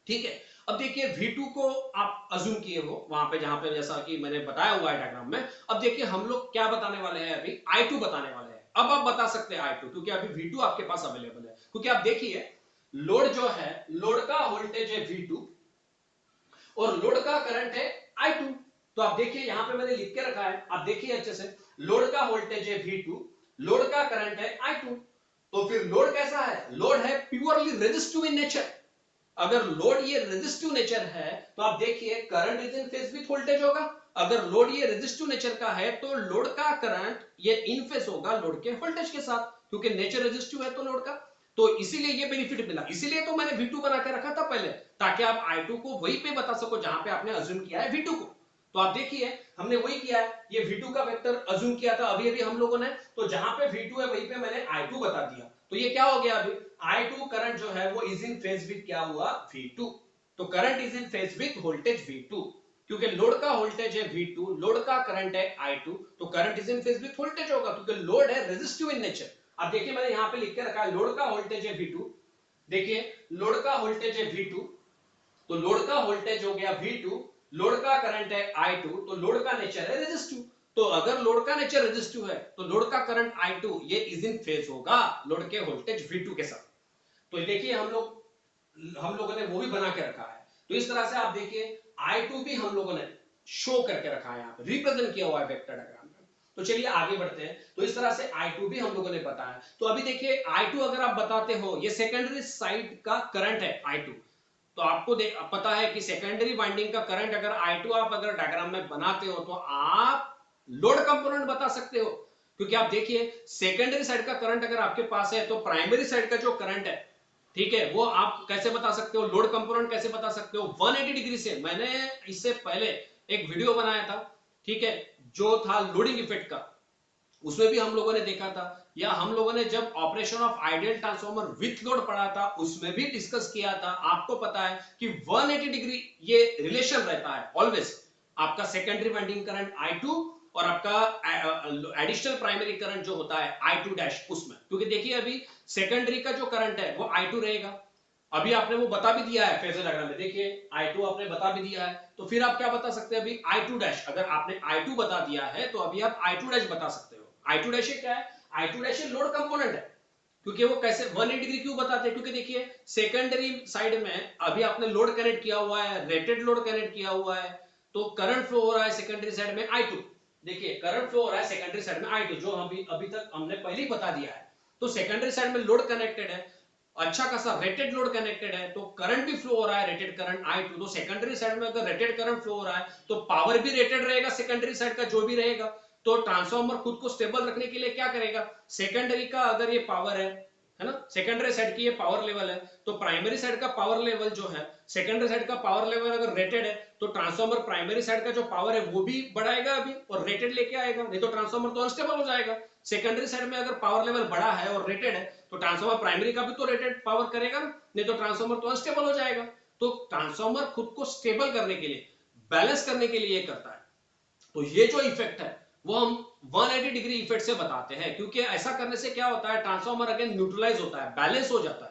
Speaker 1: ठीक है, अब देखिए V2 को आप अज्यूम किए हो वहां पे जहां पे जैसा कि मैंने बताया हुआ है डायग्राम में। अब देखिए हम लोग क्या बताने वाले हैं, अभी I2 बताने वाले हैं। अब आप बता सकते हैं I2, क्योंकि अभी V2 आपके पास अवेलेबल है। क्योंकि आप देखिए लोड जो है, लोड का वोल्टेज है V2 और लोड का करंट है I2। तो आप देखिए यहां पे मैंने लिख के रखा है, आप देखिए अच्छे से, लोड का वोल्टेज है V2, लोड का करंट है I2। तो फिर लोड कैसा है, लोड है प्योरली रेजिस्टिव इन नेचर। अगर लोड ये रेजिस्टिव नेचर है तो आप देखिए current is in phase with voltage होगा। अगर लोड ये रेजिस्टिव नेचर का है तो लोड का करंट ये इन फेज होगा लोड के वोल्टेज के साथ, क्योंकि नेचर रेजिस्टिव है तो लोड का। तो इसीलिए ये बेनिफिट मिला, इसीलिए तो मैंने V2 बना के रखा था पहले, ताकि आप I2 को वहीं पे बता सको जहां पे आपने अज्यूम किया है V2 को। तो आप देखिए हमने वही किया है, ये V2 का वेक्टर अज्यूम किया था अभी अभी हम लोगों ने। तो जहां पे V2 है वहीं पे मैंने I2 बता दिया। तो ये क्या हो गया, अभी I2 करंट जो है वो इज इन फेज विथ क्या हुआ, V2। तो current is in phase with voltage V2, क्योंकि लोड का वोल्टेज है V2, लोड का करंट है I2, तो current is in phase with voltage होगा, क्योंकि लोड है रेजिस्टिव इन नेचर। अब देखिए मैंने यहां पे लिख के रखा है लोड का वोल्टेज है V2। देखिए लोड का वोल्टेज है V2, तो लोड का वोल्टेज हो गया V2, लोड का करंट है I2, तो लोड का नेचर है रेजिस्टिव। तो अगर लोड का नेचर रेजिस्टिव है तो लोड का करंट I2 ये इज इन फेज होगा लोड के वोल्टेज V2 के साथ। तो देखिए हम लोगों ने वो भी बना के रखा है। तो इस तरह से आप देखिए I2 भी हम लोगों ने शो करके रखा है, यहाँ पे रिप्रेजेंट किया हुआ है वेक्टर डायग्राम में। तो चलिए आगे बढ़ते हैं। तो इस तरह से I2 भी हम लोगों ने बताया। तो अभी देखिए I2 अगर आप बताते हो, ये सेकेंडरी साइड का करंट है I2। तो आपको पता है कि सेकेंडरी वाइंडिंग का करंट अगर I2 आप अगर डायग्राम में बनाते हो तो आप लोड कंपोनेंट बता सकते हो। क्योंकि आप देखिए सेकेंडरी साइड का करंट अगर आपके पास है तो प्राइमरी साइड का जो करंट है, ठीक है, वो आप कैसे बता सकते हो, लोड कंपोनेंट कैसे बता सकते हो, 180 डिग्री से। मैंने इससे पहले एक वीडियो बनाया था, ठीक है, जो था लोडिंग इफेक्ट का, उसमें भी हम लोगों ने देखा था, या हम लोगों ने जब operation of ideal transformer with load पढ़ा था उसमें भी डिस्कस किया था। आपको पता है कि 180 डिग्री ये रिलेशन रहता है ऑलवेज, आपका सेकेंडरी वाइंडिंग करंट I2 और आपका एडिशनल प्राइमरी करंट जो होता है I2 डैश उसमें। क्योंकि देखिए अभी सेकेंडरी का जो करंट है वो I2 रहेगा। अभी आपने वो बता भी दिया है फेजर डायग्राम में, देखिए I2 आपने बता भी दिया है। तो फिर आप क्या बता सकते हैं अभी I2 डैश, अगर आपने I2 बता दिया है तो अभी आप I2 डैश बता सकते हो। I2 डैश क्या है, I2 डैश लोड कंपोनेंट है। क्योंकि वो कैसे 180 डिग्री क्यों बताते हैं, क्योंकि देखिए सेकेंडरी साइड में अभी आपने लोड कनेक्ट किया हुआ है, रेटेड लोड कनेक्ट किया हुआ है, तो करंट फ्लो हो रहा है सेकेंडरी साइड में I2। देखिए करंट फ्लो हो रहा है सेकेंडरी साइड में I2, जो अभी तक हमने पहले ही बता दिया है। तो सेकेंडरी साइड में लोड कनेक्टेड है। अच्छा खासा रेटेड लोड कनेक्टेड है तो करंट भी फ्लो हो रहा है, रेटेड करंट I2, तो सेकेंडरी साइड में अगर रेटेड करंट फ्लो हो रहा है तो पावर भी रेटेड रहेगा, सेकेंडरी साइड का जो भी रहेगा। तो ट्रांसफार्मर खुद को स्टेबल रखने के लिए क्या करेगा, सेकेंडरी का अगर ये पावर है ना, सेकेंडरी साइड की ये पावर लेवल है, तो प्राइमरी साइड का पावर लेवल जो है, सेकेंडरी साइड का पावर लेवल अगर रेटेड है तो ट्रांसफार्मर प्राइमरी साइड का जो पावर है वो भी बढ़ाएगा अभी और रेटेड लेके आएगा, नहीं तो ट्रांसफार्मर तो अनस्टेबल हो जाएगा। सेकेंडरी साइड में अगर पावर लेवल बड़ा है और रेटेड है तो ट्रांसफार्मर प्राइमरी का भी तो रेटेड पावर करेगा ना, नहीं तो ट्रांसफार्मर तो अनस्टेबल हो जाएगा। तो ट्रांसफार्मर खुद को स्टेबल करने के लिए, बैलेंस करने के लिए करता है। तो ये जो इफेक्ट है वो हम 180 डिग्री इफेक्ट से बताते हैं, क्योंकि ऐसा करने से क्या होता है, ट्रांसफार्मर अगेन न्यूट्रलाइज होता है, बैलेंस हो जाता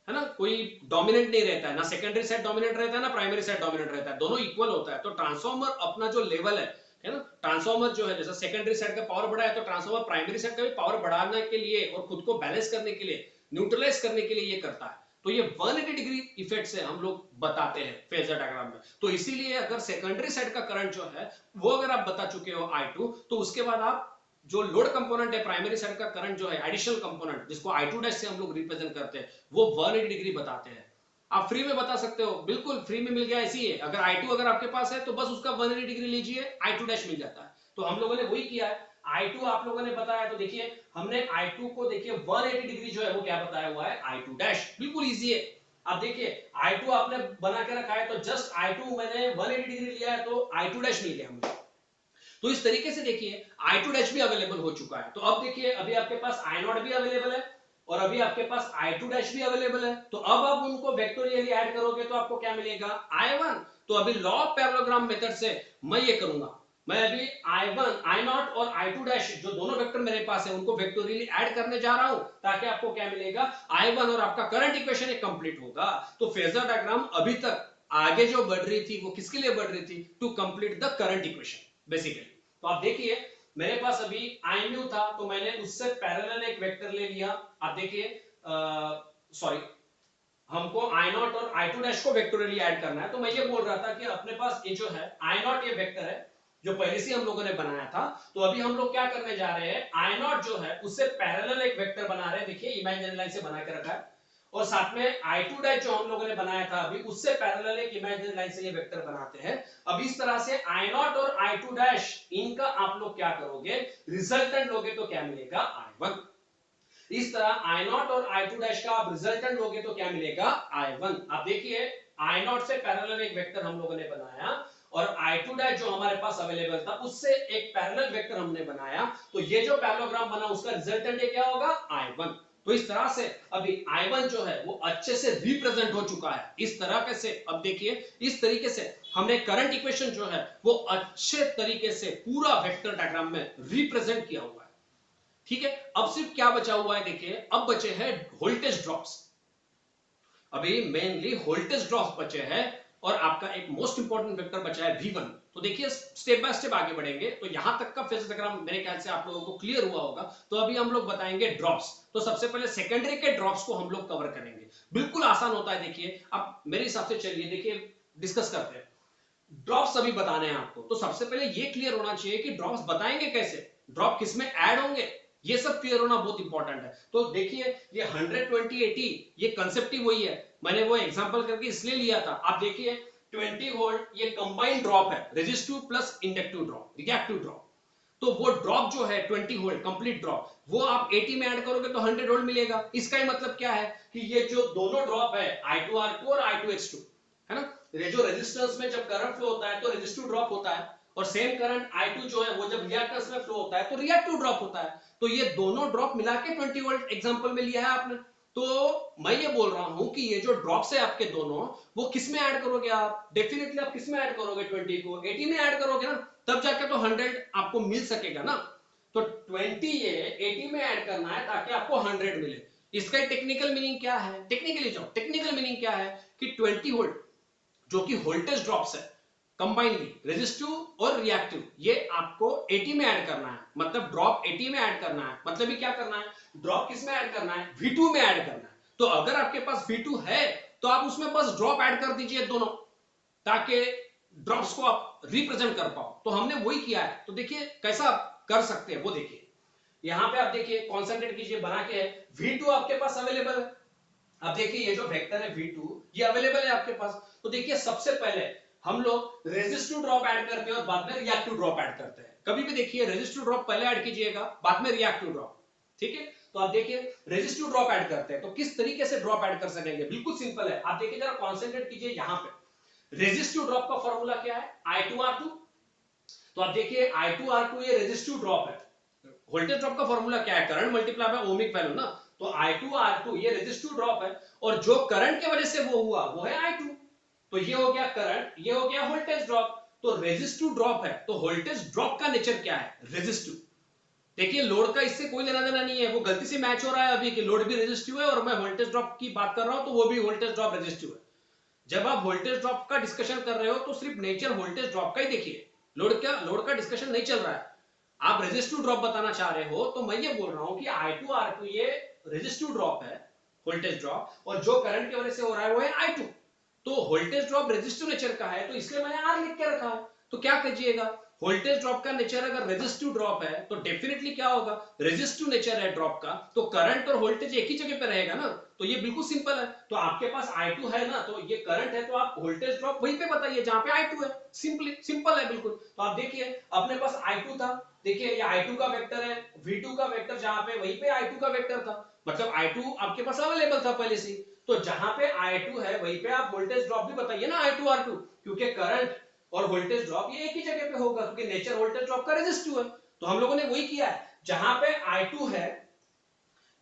Speaker 1: है ना, कोई डोमिनेंट नहीं रहता है, ना सेकेंडरी साइड डोमिनेंट रहता है ना प्राइमरी साइड डोमिनेंट रहता है, दोनों इक्वल होता है। तो ट्रांसफार्मर अपना जो लेवल है ना, ट्रांसफार्मर जो है जैसे सेकेंडरी साइड का पावर बढ़ा है तो ट्रांसफार्मर प्राइमरी साइड का भी पावर बढ़ाने के लिए और खुद को बैलेंस करने के लिए, न्यूट्रलाइज करने के लिए ये करता है। तो ये 180 डिग्री इफेक्ट से हम लोग बताते हैं फेजर डायग्राम में। तो इसीलिए अगर सेकेंडरी साइड का करंट जो है वो अगर आप बता चुके हो I2, तो उसके बाद आप जो लोड कंपोनेंट है प्राइमरी साइड का करंट जो है एडिशनल कंपोनेंट जिसको I2 डैश से हम लोग रिप्रेजेंट करते हैं वो 180 डिग्री बताते हैं। आप फ्री में बता सकते हो, बिल्कुल फ्री में मिल गया, ऐसी है। अगर I2 अगर आपके पास है तो बस उसका 180 डिग्री लीजिए, I2 डैश मिल जाता है। तो हम लोगों ने वही किया है, I2 आप लोगों ने बताया तो देखिए हमने I2 को देखिए 180 डिग्री जो है वो क्या बताया हुआ है, I2 डैश, बिल्कुल इजी है। अब देखिए I2 आपने बना के रखा है तो जस्ट I2 मैंने 180 डिग्री लिया है तो I2 डैश मिल गया मुझे। तो इस तरीके से देखिए I2 डैश भी अवेलेबल हो चुका है। तो अब देखिए अभी आपके पास I0 भी अवेलेबल है और अभी आपके पास I2 डैश भी अवेलेबल है। तो अब आप उनको वेक्टोरियली ऐड करोगे तो आपको क्या मिलेगा, I1। तो अभी लॉ ऑफ पैरेललोग्राम मेथड से मैं ये करूंगा, मैं अभी I1, I0 और I2 डैश जो दोनों वेक्टर मेरे पास है उनको वेक्टोरियली ऐड करने जा रहा हूं, ताकि आपको क्या मिलेगा, I1 और आपका करंट इक्वेशन एक कंप्लीट होगा। तो फेजर डायग्राम अभी तक आगे जो बढ़ रही थी वो किसके लिए बढ़ रही थी, to complete the current equation basically. तो आप देखिए मेरे पास अभी I म्यू था तो मैंने उससे पैरेलल एक वेक्टर ले लिया। आप देखिए सॉरी, हमको I0 और I2 डैश को वेक्टोरियली ऐड करना है। तो मैं ये बोल रहा था कि अपने पास ये जो है I0 ये वेक्टर है जो पहले से हम लोगों ने बनाया था। तो अभी हम लोग क्या करने जा रहे हैं, I0 जो है उससे पैरेलल एक वेक्टर बना रहे हैं, देखिए इमेजिनरी लाइन से बना के रखा है, और साथ में I2 डैश जो हम लोगों ने बनाया था अभी उससे पैरेलल एक इमेजिनरी लाइन से ये वेक्टर बनाते हैं। अब इस तरह से I0 और I2 डैश इनका आप लोग क्या करोगे, रिजल्टेंट लोगे तो क्या मिलेगा, I1। इस तरह I0 और I2 डैश का आप रिजल्टेंट लोगे तो क्या मिलेगा, I1। आप देखिए I0 से पैरेलल एक वेक्टर हम लोगों ने बनाया और I2 डैश जो हमारे पास अवेलेबल था उससे एक पैरेलल वेक्टर हमने बनाया, तो ये जो पैरेललोग्राम बना उसका रिजल्टेंट क्या होगा, I1। तो इस तरह से अभी I1 जो है वो अच्छे से रिप्रेजेंट हो चुका है इस तरह से। अब देखिए इस तरीके से हमने करंट इक्वेशन जो है वो अच्छे तरीके से पूरा वेक्टर डायग्राम में रिप्रेजेंट किया हुआ है। ठीक है, अब सिर्फ क्या बचा हुआ है, देखिए अब बचे हैं वोल्टेज ड्रॉप्स। अभी मेनली वोल्टेज ड्रॉप्स बचे हैं और आपका एक मोस्ट इंपॉर्टेंट वेक्टर बचा है V1। तो देखिए स्टेप बाय स्टेप आगे बढ़ेंगे। तो यहां तक का फेजर डायग्राम मेरे ख्याल से आप लोगों को क्लियर हुआ होगा। तो अभी हम लोग बताएंगे ड्रॉप्स। तो सबसे पहले सेकेंडरी के ड्रॉप्स को हम लोग कवर करेंगे, बिल्कुल आसान होता है। देखिए अब मेरे हिसाब से चलिए देखिए डिस्कस करते हैं। ड्रॉप्स अभी बताने हैं आपको, तो सबसे पहले ये क्लियर होना चाहिए कि ड्रॉप्स बताएंगे कैसे, ड्रॉप किसमें ऐड होंगे, ये सब क्लियर होना बहुत इंपॉर्टेंट है। तो देखिए ये 120/80 ये कंसेप्ट ही वही है, मैंने वो एग्जांपल करके इसलिए लिया था। आप देखिए 20 वोल्ट ये कंबाइंड ड्रॉप है, resistive plus inductive drop, reactive drop. तो वो ड्रॉप जो है 20 वोल्ट कंप्लीट ड्रॉप, वो आप 80 में ऐड करोगे तो 100 वोल्ट मिलेगा। इसका ही मतलब क्या है कि ये जो दोनों ड्रॉप है I2R2 और I2X2 है ना, जो रेजिस्टेंस में जब करंट फ्लो होता है तो रेजिस्टिव ड्रॉप होता है, और सेम करंट I2 जो है वो जब रिएक्टेंस में फ्लो होता है तो रिएक्टिव ड्रॉप होता है। तो ये दोनों ड्रॉप मिला के 20 वोल्ट एग्जांपल में लिया है आपने। तो मैं ये बोल रहा हूं कि ये जो ड्रॉप्स है आपके दोनों, वो किस में ऐड करोगे आप, डेफिनेटली आप किस में ऐड करोगे, 20 को 80 में ऐड करोगे ना, तब जाके तो 100 आपको मिल सकेगा ना। तो 20 ये 80 में ऐड करना है ताकि आपको 100 मिले। इसका टेक्निकल मीनिंग क्या है, टेक्निकली जाओ, टेक्निकल मीनिंग क्या है कि 20 वोल्ट जो कि वोल्टेज ड्रॉप्स है कंबाइनली रेजिस्टिव और रिएक्टिव, ये आपको 80 में ऐड करना है। मतलब ड्रॉप 80 में ऐड करना है, मतलब ही क्या करना है, ड्रॉप किस में ऐड करना है, V2 में ऐड करना है। तो अगर आपके पास V2 है तो आप उसमें बस ड्रॉप ऐड कर दीजिए दोनों, ताकि ड्रॉप्स को आप रिप्रेजेंट कर पाओ। तो हमने वही किया है। तो देखिए कैसा आप कर सकते हैं वो देखिए, यहां पे आप देखिए कॉन्सेंट्रेट कीजिए बना के है, V2 आपके पास अवेलेबल है, अब देखिए ये जो वेक्टर है V2 ये अवेलेबल है आपके पास। तो देखिए सबसे पहले हम लोग रेजिस्टिव ड्रॉप ऐड करते हैं और बाद में रिएक्टिव ड्रॉप ऐड करते हैं। कभी भी देखिए रेजिस्टिव ड्रॉप पहले ऐड कीजिएगा, बाद में रिएक्टिव ड्रॉप। ठीक है, तो आप देखिए रेजिस्टिव ड्रॉप ऐड करते हैं तो किस तरीके से ड्रॉप ऐड कर सकेंगे, बिल्कुल सिंपल है। आप देखिए जरा कॉन्सेंट्रेट कीजिए यहां पे। रेजिस्टिव ड्रॉप का फॉर्मूला क्या है, I2R2। तो आप देखिए I2R2 ये रेजिस्टिव ड्रॉप है। वोल्टेज ड्रॉप का फॉर्मूला क्या है, current multiply by ohmic value ना। तो I2R2 ये रेजिस्टिव ड्रॉप है और जो करंट की वजह से वो हुआ वो है I2। तो ये हो गया करंट, ये हो गया वोल्टेज ड्रॉप। तो रेजिस्टिव ड्रॉप है तो वोल्टेज ड्रॉप का नेचर क्या है, रेजिस्टिव। देखिए लोड का इससे कोई लेना देना नहीं है, वो गलती से मैच हो रहा है अभी कि लोड भी रेजिस्टिव है और मैं वोल्टेज ड्रॉप की बात कर रहा हूं तो वो भी वोल्टेज ड्रॉप रेजिस्टिव है। जब आप वोल्टेज ड्रॉप का डिस्कशन कर रहे हो तो सिर्फ नेचर वोल्टेज ड्रॉप का ही देखिए, लोड का डिस्कशन नहीं चल रहा है। आप रेजिस्टिव ड्रॉप बताना चाह रहे हो तो मैं ये बोल रहा हूं कि I2R2 ये रेजिस्टिव ड्रॉप है, वोल्टेज ड्रॉप, और जो करंट की वजह से हो रहा है वो है I2। तो वोल्टेज ड्रॉप रेजिस्टिव नेचर का है तो इसलिए मैंने R लिख के रखा है। तो क्या कीजिएगा, वोल्टेज ड्रॉप का नेचर अगर रेजिस्टिव ड्रॉप है तो डेफिनेटली क्या होगा, रेजिस्टिव नेचर है ड्रॉप का, तो करंट और वोल्टेज एक ही जगह पे रहेगा ना। तो ये बिल्कुल सिंपल है। तो आपके पास I2 है ना, तो ये करंट है तो आप वोल्टेज ड्रॉप वहीं पे बताइए जहां पे I2 है। सिंपल है बिल्कुल। तो आप देखिए अपने पास I2 था, देखिए ये I2 का वेक्टर है, V2 का वेक्टर जहां पे वहीं पे I2 का वेक्टर था, मतलब I2 आपके पास अवेलेबल था पहले से। तो जहां पे I2 है वहीं पे आप वोल्टेज ड्रॉप भी बताइए ना I2R2, क्योंकि करंट और वोल्टेज ड्रॉप ये एक ही जगह पे होगा क्योंकि नेचर वोल्टेज ड्रॉप का रेजिस्टिव है। तो हम लोगों ने वही किया है, जहां पे I2 है,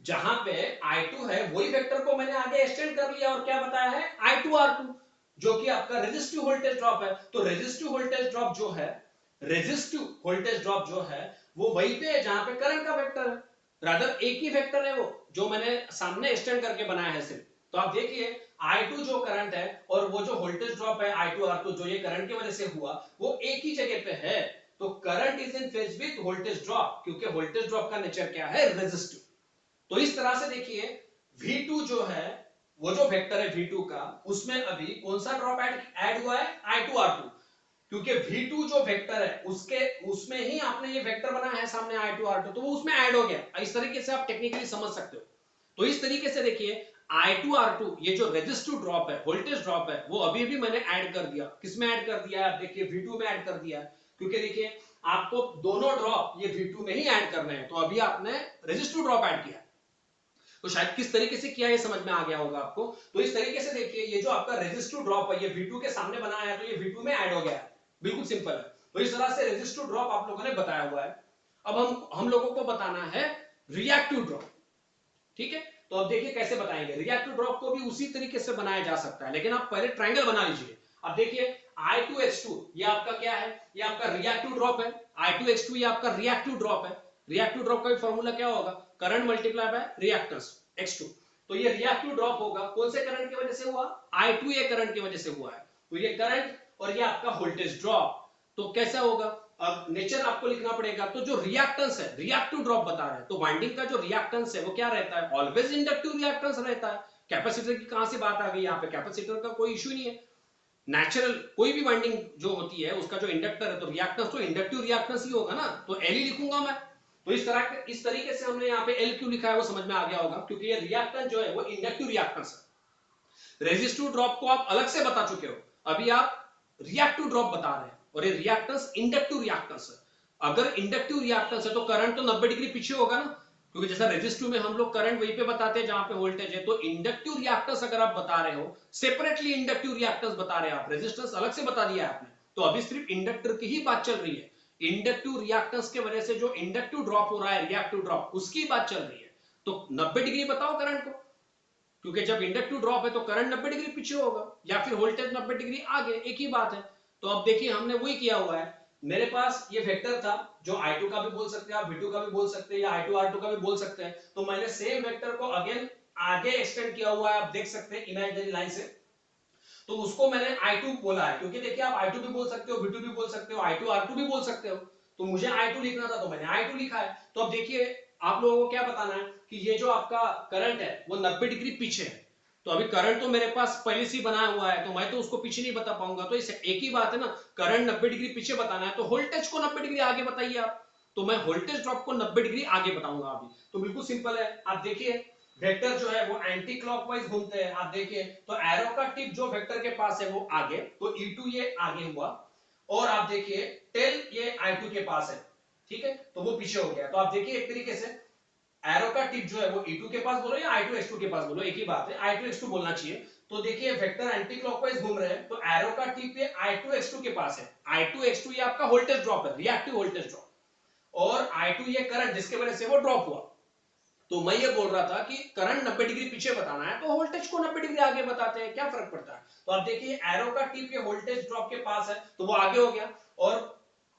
Speaker 1: जहां पे I2 है वही वेक्टर को मैंने आगे एक्सटेंड कर लिया और क्या बताया है I2R2, जो कि आपका रेजिस्टिव वोल्टेज ड्रॉप है। तो रेजिस्टिव वोल्टेज ड्रॉप जो है, रेजिस्टिव वोल्टेज ड्रॉप जो है वो वहीं पे है जहां पे करंट का वेक्टर है। रादर एक ही वेक्टर है वो जो मैंने सामने एक्सटेंड करके बनाया है सिर्फ। तो आप देखिए I2 जो करंट है और वो जो वोल्टेज ड्रॉप है I2R2 जो ये करंट की वजह से हुआ वो एक ही जगह पे है। तो current is in phase with voltage drop, क्योंकि वोल्टेज ड्रॉप का नेचर क्या है, रेजिस्टिव। तो इस तरह से देखिए V2 जो है, वो जो वेक्टर है V2 का, उसमें अभी कौन सा ड्रॉप ऐड हुआ है, I2R2। क्योंकि V2 जो वेक्टर है उसके उसमें ही आपने ये वेक्टर बनाया है सामने I2R2, तो वो उसमें ऐड हो गया। इस तरीके से आप टेक्निकली समझ सकते हो। तो इस तरीके से देखिए I2R2 ये जो रेजिस्टिव ड्रॉप है, वोल्टेज ड्रॉप है, वो अभी भी मैंने ऐड कर दिया। किसमें ऐड कर दिया है, आप देखिए V2 में ऐड कर दिया है। क्योंकि देखिए आपको दोनों ड्रॉप ये V2 में ही ऐड करने हैं, तो अभी आपने रेजिस्टिव ड्रॉप ऐड किया। तो शायद किस तरीके से किया ये समझ में आ गया होगा आपको। तो इस तरीके से देखिए ये जो आपका रेजिस्टिव ड्रॉप है ये V2 के सामने बनाया है तो ये V2 में ऐड हो गया है, बिल्कुल सिंपल है। तो इस तरह से रेजिस्टिव ड्रॉप आप लोगों ने बताया हुआ है। अब हम लोगों को बताना है रिएक्टिव ड्रॉप। ठीक है, तो अब देखिए कैसे बताएंगे। रिएक्टिव ड्रॉप को भी उसी तरीके से बनाया जा सकता है, लेकिन आप पहले ट्रायंगल बना लीजिए। अब देखिए I2H2 ये आपका क्या है, ये आपका रिएक्टिव ड्रॉप है। I2H2 ये आपका रिएक्टिव ड्रॉप है। रिएक्टिव ड्रॉप का भी फॉर्मूला क्या होगा, current multiply by reactance X2। तो ये रिएक्टिव ड्रॉप होगा, कौन से करंट की वजह से हुआ, I2 ये करंट की वजह से हुआ है। तो ये करंट और ये आपका वोल्टेज ड्रॉप, तो कैसा होगा, अब नेचर आपको लिखना पड़ेगा। तो जो रिएक्टेंस है, रिएक्टिव ड्रॉप बता रहे हैं, तो वाइंडिंग का जो रिएक्टेंस है वो क्या रहता है, ऑलवेज इंडक्टिव रिएक्टेंस रहता है। कैपेसिटर की कहां से बात आ गई यहाँ पे, कैपेसिटर का कोई इश्यू नहीं है। नेचुरल कोई भी वाइंडिंग जो होती है उसका जो इंडक्टर है तो रिएक्टेंस तो इंडक्टिव रिएक्टेंस ही होगा ना, तो एल ही लिखूंगा मैं। तो इस तरीके से हमने यहाँ पे एल क्यों लिखा है वो समझ में आ गया होगा, क्योंकि ये रिएक्टेंस जो है वो इंडक्टिव रिएक्टेंस है। रेजिस्टिव ड्रॉप को आप अलग से बता चुके हो, अभी आप रिएक्टिव ड्रॉप बता रहे हैं और ये रिएक्टेंस इंडक्टिव रिएक्टेंस है। अगर इंडक्टिव रिएक्टेंस है तो करंट तो 90 डिग्री पीछे होगा ना, क्योंकि जैसा रेजिस्टिव में हम लोग करंट वहीं पे बताते हैं जहां पे वोल्टेज है। तो इंडक्टिव रिएक्टेंस अगर आप बता रहे हो, सेपरेटली इंडक्टिव रिएक्टेंस बता रहे हैं आप, रेजिस्टेंस अलग से बता दिया आपने, तो अभी सिर्फ इंडक्टर की ही बात चल रही है। इंडक्टिव रिएक्टेंस के वजह से जो इंडक्टिव ड्रॉप हो रहा है, रिएक्टिव ड्रॉप, उसकी बात चल रही है। तो 90 डिग्री बताओ करंट को, क्योंकि जब इंडक्टिव ड्रॉप है तो करंट 90 डिग्री पीछे होगा या फिर वोल्टेज 90 डिग्री आगे, एक ही बात है। तो अब देखिए हमने वही किया हुआ है। मेरे पास ये वेक्टर था जो I2 का भी बोल सकते हैं आप, V2 का भी बोल सकते हैं या I2R2 का भी बोल सकते हैं। तो मैंने सेम वेक्टर को अगेन आगे एक्सटेंड किया हुआ है, आप देख सकते हैं इमेजिनरी लाइन से। तो उसको मैंने I2 बोला है, क्योंकि देखिए आप I2 भी बोल सकते हो, V2 भी बोल सकते हो, I2R2 भी बोल सकते हो। तो मुझे I2 लिखना था तो मैंने I2 लिखा है। तो अब देखिए आप लोगों को क्या बताना है कि ये जो आपका करंट है वो 90 डिग्री पीछे है। तो अभी करंट तो मेरे पास पहले से ही बनाया हुआ है तो मैं तो उसको पीछे नहीं बता पाऊंगा। तो इस एक ही बात है ना, करंट 90 डिग्री पीछे बताना है तो वोल्टेज को 90 डिग्री आगे बताइए आप। तो मैं वोल्टेज ड्रॉप को 90 डिग्री आगे बताऊंगा अभी। तो बिल्कुल सिंपल है, आप देखिए वेक्टर जो है वो एंटी क्लॉकवाइज घूमते हैं। आप देखिए तो एरो का टिप जो वेक्टर के पास है वो आगे, तो E2 ये आगे हुआ, और आप देखिए टेल ये I2 के पास है, ठीक है, तो वो पीछे हो गया। तो आप देखिए एक तरीके से एरो का टिप जो है वो E2 के पास बोलो या I2 X2 के पास बोलो, एक ही बात है, I2 X2 बोलना चाहिए। तो देखिए वेक्टर एंटी क्लॉकवाइज घूम रहे हैं, तो एरो का टिप ये I2 X2 के पास है। I2 X2 ये आपका वोल्टेज ड्रॉप है, रिएक्टिव वोल्टेज ड्रॉप, और I2 ये करंट जिसके वजह से वो ड्रॉप हुआ। तो मैं ये बोल रहा था कि करंट 90 डिग्री पीछे बताना है तो वोल्टेज को 90 डिग्री आगे बताते हैं, क्या फर्क पड़ता है। तो आप देखिए एरो का टिप ये वोल्टेज ड्रॉप के पास है तो वो आगे हो गया, और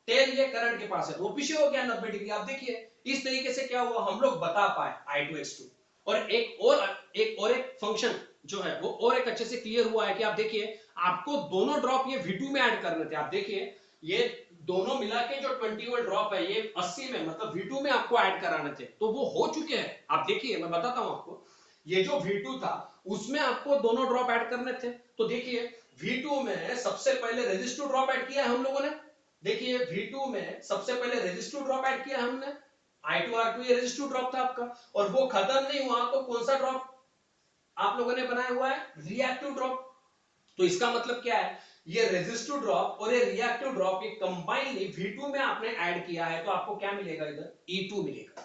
Speaker 1: टेल ये करंट के पास है तो वो पीछे हो गया 90 डिग्री। आप देखिए इस तरीके से क्या हुआ, हम लोग बता पाए I2 X2। और एक फंक्शन जो है वो और एक अच्छे से क्लियर हुआ है कि आप देखिए आपको दोनों ड्रॉप ये V2 में ऐड करने थे। आप देखिए ये दोनों मिला के जो 20 वोल्ट ड्रॉप है ये 80 में मतलब V2 में आपको ऐड कराने थे, तो वो हो चुके हैं। आप देखिए मैं बताता हूं आपको, ये जो V2 था उसमें आपको दोनों ड्रॉप ऐड करने थे। तो देखिए V2 में सबसे पहले रेजिस्टिव ड्रॉप ऐड किया है हम लोगों ने। देखिए V2 में सबसे पहले रेजिस्टिव ड्रॉप ऐड किया हमने, I2 R2 ये रेजिस्टिव ड्रॉप था आपका, और वो खत्म नहीं हुआ तो कौन सा ड्रॉप आप लोगों ने बनाया हुआ है, रिएक्टिव ड्रॉप। तो इसका मतलब क्या है, ये रेजिस्टिव ड्रॉप और ये रिएक्टिव ड्रॉप ये कंबाइनली V2 में आपने ऐड किया है, तो आपको क्या मिलेगा, इधर E2 मिलेगा।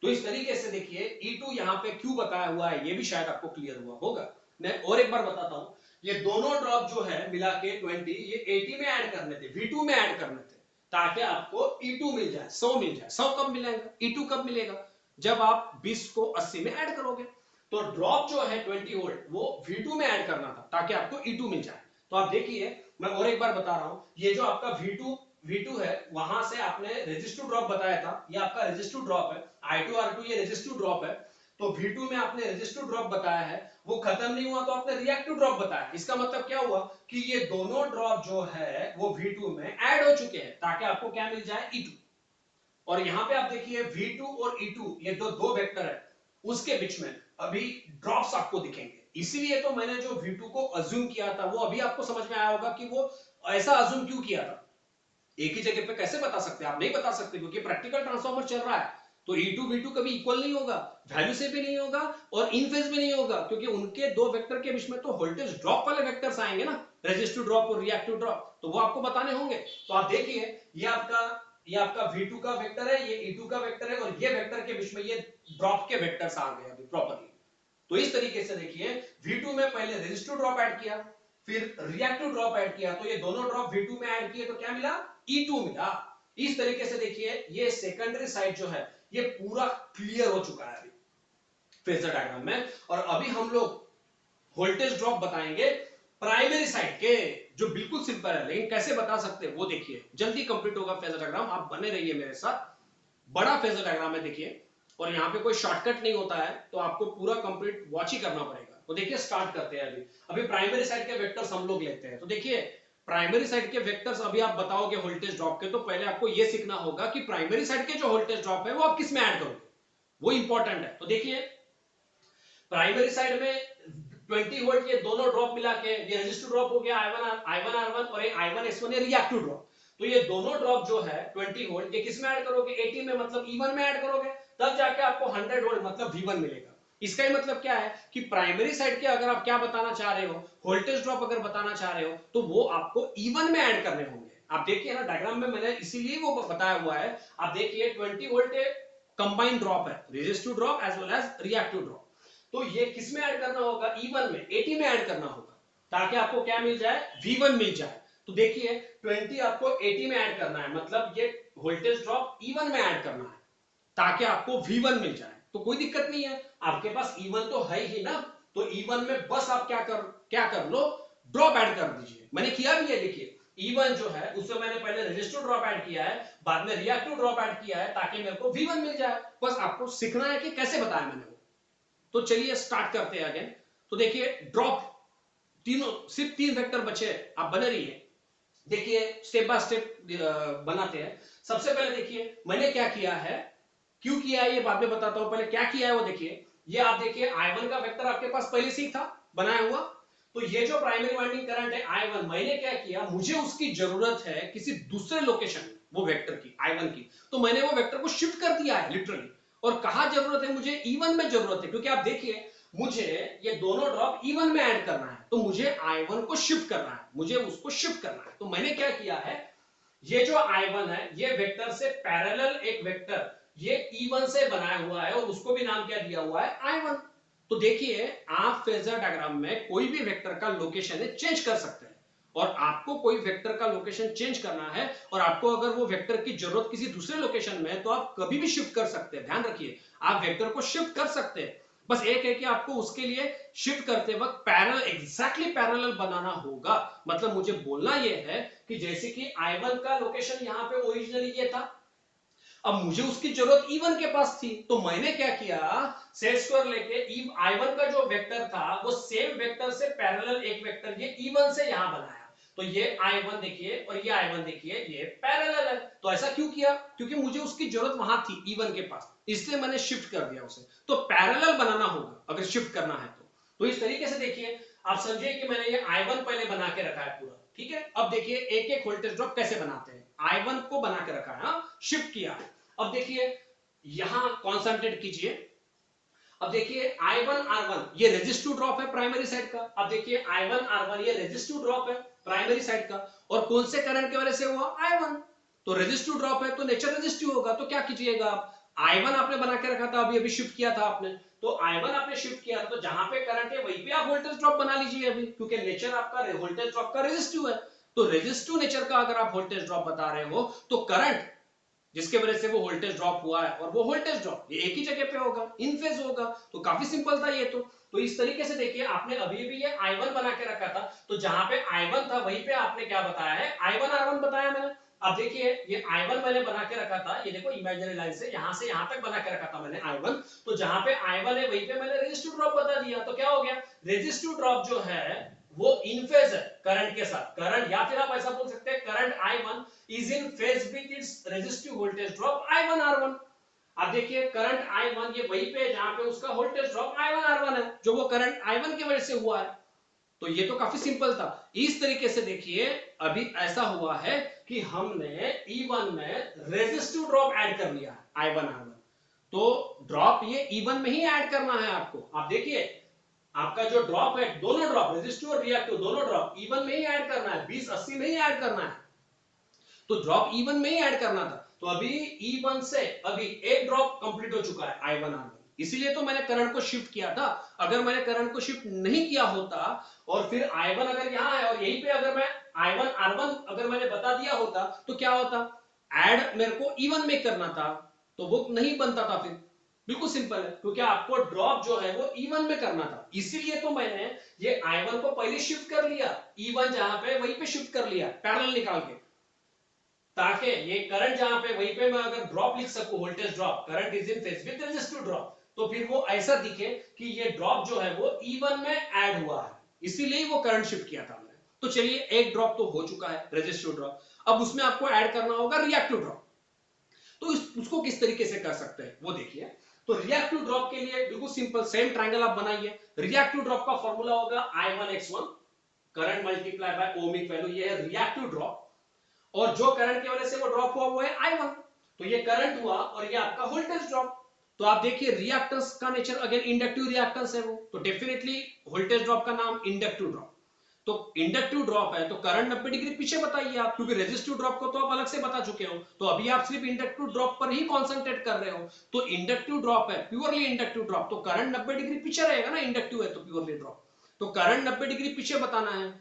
Speaker 1: तो इस तरीके से देखिए E2 यहां पे क्यों बताया हुआ है ये भी शायद आपको क्लियर हुआ होगा। मैं और एक बार बताता हूं, ये दोनों ड्रॉप जो है मिला के 20 ये 80 में ऐड करने थे, V2 में ऐड करने थे, ताकि आपको E2 मिल जाए, 100 मिल जाए। 100 कब मिलेगा, E2 कब मिलेगा, जब आप 20 को 80 में ऐड करोगे। तो ड्रॉप जो है 20 वोल्ट वो V2 में ऐड करना था ताकि आपको E2 मिल जाए। तो आप देखिए मैं और एक बार बता रहा हूं, ये जो आपका V2 है वहां से आपने रेजिस्टिव ड्रॉप बताया था, ये आपका रेजिस्टिव ड्रॉप है, I2 R2 ये रेजिस्टिव ड्रॉप है। तो V2 में आपने रेजिस्टिव ड्रॉप बताया है, वो खत्म नहीं हुआ तो आपने रिएक्टिव ड्रॉप बताया। इसका मतलब क्या हुआ कि ये दोनों ड्रॉप जो है वो V2 में ऐड हो चुके हैं ताकि आपको क्या मिल जाए, E2। और यहां पे आप देखिए V2 और E2 ये दो वेक्टर है, उसके बीच में अभी ड्रॉप्स आपको दिखेंगे। इसीलिए तो मैंने जो V2 को अज्यूम किया था वो अभी आपको समझ में आया होगा कि वो ऐसा अज्यूम क्यों किया था। एक ही जगह पे कैसे बता सकते हैं, आप नहीं बता सकते क्योंकि प्रैक्टिकल ट्रांसफॉर्मर चल रहा है। तो E2 V2 कभी इक्वल नहीं होगा, वैल्यू से भी नहीं होगा और इन फेज भी नहीं होगा, क्योंकि उनके दो वेक्टर के बीच में तो वोल्टेज ड्रॉप वाले वेक्टर्स आएंगे ना, रेजिस्टिव ड्रॉप और रिएक्टिव ड्रॉप, तो वो आपको बताने होंगे। तो आप देखिए ये आपका V2 का वेक्टर है, ये E2 का वेक्टर है, और ये वेक्टर के बीच में ये ड्रॉप के वेक्टर्स आ गए अभी प्रॉपर्ली। तो इस तरीके से देखिए V2 में पहले रेजिस्टिव ड्रॉप ऐड किया, फिर रिएक्टिव ड्रॉप ऐड किया, तो ये दोनों ड्रॉप V2 में ऐड किए तो क्या मिला, E2 मिला। इस तरीके से देखिए ये सेकेंडरी साइड जो है ये पूरा क्लियर हो चुका है अभी फेजर डायग्राम में। और अभी हम लोग वोल्टेज ड्रॉप बताएंगे प्राइमरी साइड के, जो बिल्कुल सिंपल है, लेकिन कैसे बता सकते हैं वो देखिए, जल्दी कंप्लीट होगा फेजर डायग्राम, आप बने रहिए मेरे साथ। बड़ा फेजर डायग्राम है देखिए, और यहाँ पे कोई शॉर्टकट नहीं होता है, तो आपको पूरा कंप्लीट वॉच ही करना पड़ेगा। तो देखिए स्टार्ट करते हैं अभी प्राइमरी साइड के वेक्टर्स हम लोग लेते हैं। तो देखिए प्राइमरी साइड के वेक्टर्स अभी आप बताओगे वोल्टेज ड्रॉप के, तो पहले आपको ये सीखना होगा कि प्राइमरी साइड के जो वोल्टेज ड्रॉप है वो आप किस में ऐड करोगे, वो इंपॉर्टेंट है। तो देखिए प्राइमरी साइड में 20 वोल्ट ये दोनों ड्रॉप मिला के ये रेजिस्टिव ड्रॉप हो गया I1 R1 और ये I1 X1 ये रिएक्टिव ड्रॉप। तो ये दोनों ड्रॉप जो है 20 वोल्ट ये किस में ऐड करोगे, 80 में मतलब E1 में ऐड करोगे, तब जाके आपको 100 वोल्ट मतलब V1 मिलेगा। इसका ही मतलब क्या है कि प्राइमरी साइड के अगर आप क्या बताना चाह रहे हो, वोल्टेज ड्रॉप अगर बताना चाह रहे हो तो वो आपको E1 में ऐड करने होंगे। आप देखिए ना डायग्राम में मैंने इसीलिए वो बताया हुआ है। आप देखिए 20 वोल्ट कंबाइंड ड्रॉप है, resistive drop as well as reactive drop. तो ये किस में ऐड करना होगा, E1 में 80 में ऐड करना होगा, ताकि आपको क्या मिल जाए, V1 मिल जाए। तो देखिए 20 आपको 80 में ऐड करना है, मतलब ये वोल्टेज ड्रॉप E1 में ऐड करना है ताकि आपको V1 मिल जाए। तो कोई दिक्कत नहीं है, आपके पास E1 तो है ही ना, तो E1 में बस आप क्या कर लो, ड्रॉप ऐड कर दीजिए। मैंने किया भी है, देखिए E1 जो है उसमें मैंने पहले रेजिस्टिव ड्रॉप ऐड किया है, बाद में रिएक्टिव ड्रॉप ऐड किया है, ताकि मेरे को V1 मिल जाए। बस आपको सीखना है कि कैसे बताया मैंने वो। तो चलिए स्टार्ट करते हैं अगेन। तो देखिए ड्रॉप तीनों, सिर्फ 3 वेक्टर बचे, आप बने रहिए। देखिए स्टेप बाय स्टेप बनाते हैं। सबसे पहले देखिए मैंने क्या किया है, क्यों किया है ये बाद में बताता हूं, पहले क्या किया है वो देखिए। ये आप देखिए I1 का वेक्टर आपके पास पहले से ही था बनाया हुआ। तो ये जो प्राइमरी वाइंडिंग करंट है I1, मैंने क्या किया, मुझे उसकी जरूरत है किसी दूसरे लोकेशन वो वेक्टर की I1 की, तो मैंने वो वेक्टर को शिफ्ट कर दिया है लिटरली। और कहां जरूरत है, मुझे E1 में जरूरत है, क्योंकि आप देखिए मुझे ये दोनों ड्रॉप E1 में ऐड करना है, तो मुझे I1 को शिफ्ट करना है, मुझे उसको शिफ्ट करना है। तो मैंने क्या किया है, ये जो I1 है ये वेक्टर से पैरेलल एक वेक्टर ये E1 से बनाया हुआ है और उसको भी नाम क्या दिया हुआ है, I1। तो देखिए आप फेजर डायग्राम में कोई भी वेक्टर का लोकेशन है चेंज कर सकते हैं, और आपको कोई वेक्टर का लोकेशन चेंज करना है और आपको अगर वो वेक्टर की जरूरत किसी दूसरे लोकेशन में है तो आप कभी भी शिफ्ट कर सकते हैं। ध्यान रखिए आप वेक्टर को शिफ्ट कर सकते हैं, बस एक है कि आपको उसके लिए शिफ्ट करते वक्त पैरेलल, एग्जैक्टली पैरेलल बनाना होगा। मतलब मुझे बोलना यह है कि जैसे कि I1 का लोकेशन यहां पे ओरिजिनली ये था, अब मुझे उसकी जरूरत E1 के पास थी, तो मैंने क्या किया, सेट स्क्वायर लेके I1 का जो वेक्टर था वो सेम वेक्टर से पैरेलल एक वेक्टर ये E1 से यहां बनाया। तो ये I1 देखिए और ये I1 देखिए ये पैरेलल है। तो ऐसा क्यों किया, क्योंकि मुझे उसकी जरूरत वहां थी E1 के पास, इसलिए मैंने शिफ्ट कर दिया उसे। तो पैरेलल बनाना होगा अगर शिफ्ट करना है तो इस तरीके से देखिए आप समझिए कि मैंने ये I1 पहले बना के रखा है पूरा, ठीक है। अब देखिए एक एक वोल्टेज ड्रॉप कैसे बनाते हैं, I1 को बना के रखा है, शिफ्ट किया। अब देखिए यहां कॉन्सेंट्रेट कीजिए। अब देखिए I1 R1 ये रेजिस्टिव ड्रॉप है प्राइमरी साइड का। अब देखिए I1 R1 ये रेजिस्टिव ड्रॉप है प्राइमरी साइड का, और कौन से करंट की वजह से हुआ, I1। तो रेजिस्टिव ड्रॉप है तो नेचर रेजिस्टिव होगा। तो क्या कीजिएगा आप, I1 आपने बना के रखा था, अभी अभी शिफ्ट किया था आपने, तो I1 आपने शिफ्ट किया था, तो जहां पे करंट है वहीं पे आप वोल्टेज ड्रॉप बना लीजिए अभी, क्योंकि नेचर आपका वोल्टेज ड्रॉप का रेजिस्टिव है। तो रेजिस्टिव नेचर का अगर आप वोल्टेज ड्रॉप बता रहे हो तो करंट जिसके वजह से वो वोल्टेज ड्रॉप हुआ है और वो वोल्टेज ड्रॉप ये एक ही जगह पे होगा, इन फेज होगा। तो काफी सिंपल था ये तो इस तरीके से देखिए आपने अभी भी ये I1 बना के रखा था, तो जहां पे I1 था वहीं पे आपने क्या बताया है, I1 R1 बताया मैंने। अब देखिए ये I1 मैंने बना के रखा था, ये देखो इमेजिनरी लाइन से यहां तक बना के रखा था मैंने I1, तो जहां पे I1 है वहीं पे मैंने रेजिस्टिव ड्रॉप बता दिया। तो क्या हो गया, रेजिस्टिव ड्रॉप जो है वो इन फेज है करंट के साथ, करंट, या फिर आप ऐसा बोल सकते हैं current I1 is in phase with its resistive voltage drop I1 R1। अब देखिए करंट I1 ये वहीं पे जहां पे उसका वोल्टेज ड्रॉप I1 R1 है, जो वो करंट I1 की वजह से हुआ है। तो ये तो काफी सिंपल था। इस तरीके से देखिए अभी ऐसा हुआ है कि हमने E1 में रेजिस्टिव ड्रॉप ऐड कर लिया है I1 R1। तो ड्रॉप ये E1 में ही ऐड करना है आपको। आप देखिए आपका जो ड्रॉप है, दोनों ड्रॉप रेजिस्टिव और रिएक्टिव दोनों ड्रॉप E1 में ही ऐड करना है, 2080 में ही ऐड करना है। तो ड्रॉप E1 में ही ऐड करना था। तो अभी E1 से अभी एक ड्रॉप कंप्लीट हो चुका है I1 R1, इसीलिए तो मैंने करंट को शिफ्ट किया था। अगर मैंने करंट को शिफ्ट नहीं किया होता और फिर I1 अगर यहां है और यहीं पे अगर मैं I1 R1 अगर मैंने बता दिया होता तो क्या होता, ऐड मेरे को E1 में करना था तो वो नहीं बनता था फिर। बिल्कुल सिंपल है, क्योंकि आपको ड्रॉप जो है वो E1 में करना था, इसीलिए तो मैंने ये I1 को पहले शिफ्ट कर लिया, E1 जहां पे वहीं पे शिफ्ट कर लिया पैरेलल निकाल के, ताकि ये करंट जहां पे वहीं पे मैं अगर ड्रॉप लिख सकूं, voltage drop, current is in phase with resistive drop, तो फिर वो ऐसा दिखे कि ये ड्रॉप जो है वो E1 में ऐड हुआ है, इसीलिए वो करंट शिफ्ट किया था मैंने। तो चलिए एक ड्रॉप तो हो चुका है रेजिस्टिव ड्रॉप, अब उसमें आपको ऐड करना होगा रिएक्टिव ड्रॉप। तो उसको किस तरीके से कर सकते हैं वो देखिए। तो रिएक्टिव ड्रॉप के लिए बिल्कुल सिंपल सेम ट्रायंगल आप बनाइए। रिएक्टिव ड्रॉप का फॉर्मूला होगा I1x1 current multiply by ohmic value, ये है रिएक्टिव ड्रॉप, और जो करंट की वजह से वो ड्रॉप हुआ वो है I1। तो ये करंट हुआ और ये आपका वोल्टेज ड्रॉप। तो आप देखिए रिएक्टेंस का नेचर अगेन इंडक्टिव रिएक्टेंस है वो, तो डेफिनेटली वोल्टेज ड्रॉप का नाम इंडक्टिव ड्रॉप। तो इंडक्टिव ड्रॉप है तो करंट 90 डिग्री पीछे बताइए आप, क्योंकि रेजिस्टिव ड्रॉप को तो आप अलग से बता चुके हो, तो अभी आप सिर्फ इंडक्टिव ड्रॉप पर ही कॉन्सेंट्रेट कर रहे हो। तो इंडक्टिव ड्रॉप है, प्योरली इंडक्टिव ड्रॉप, तो करंट 90 डिग्री पीछे रहेगा ना, इंडक्टिव है तो प्योरली ड्रॉप, तो करंट 90 डिग्री पीछे बताना है।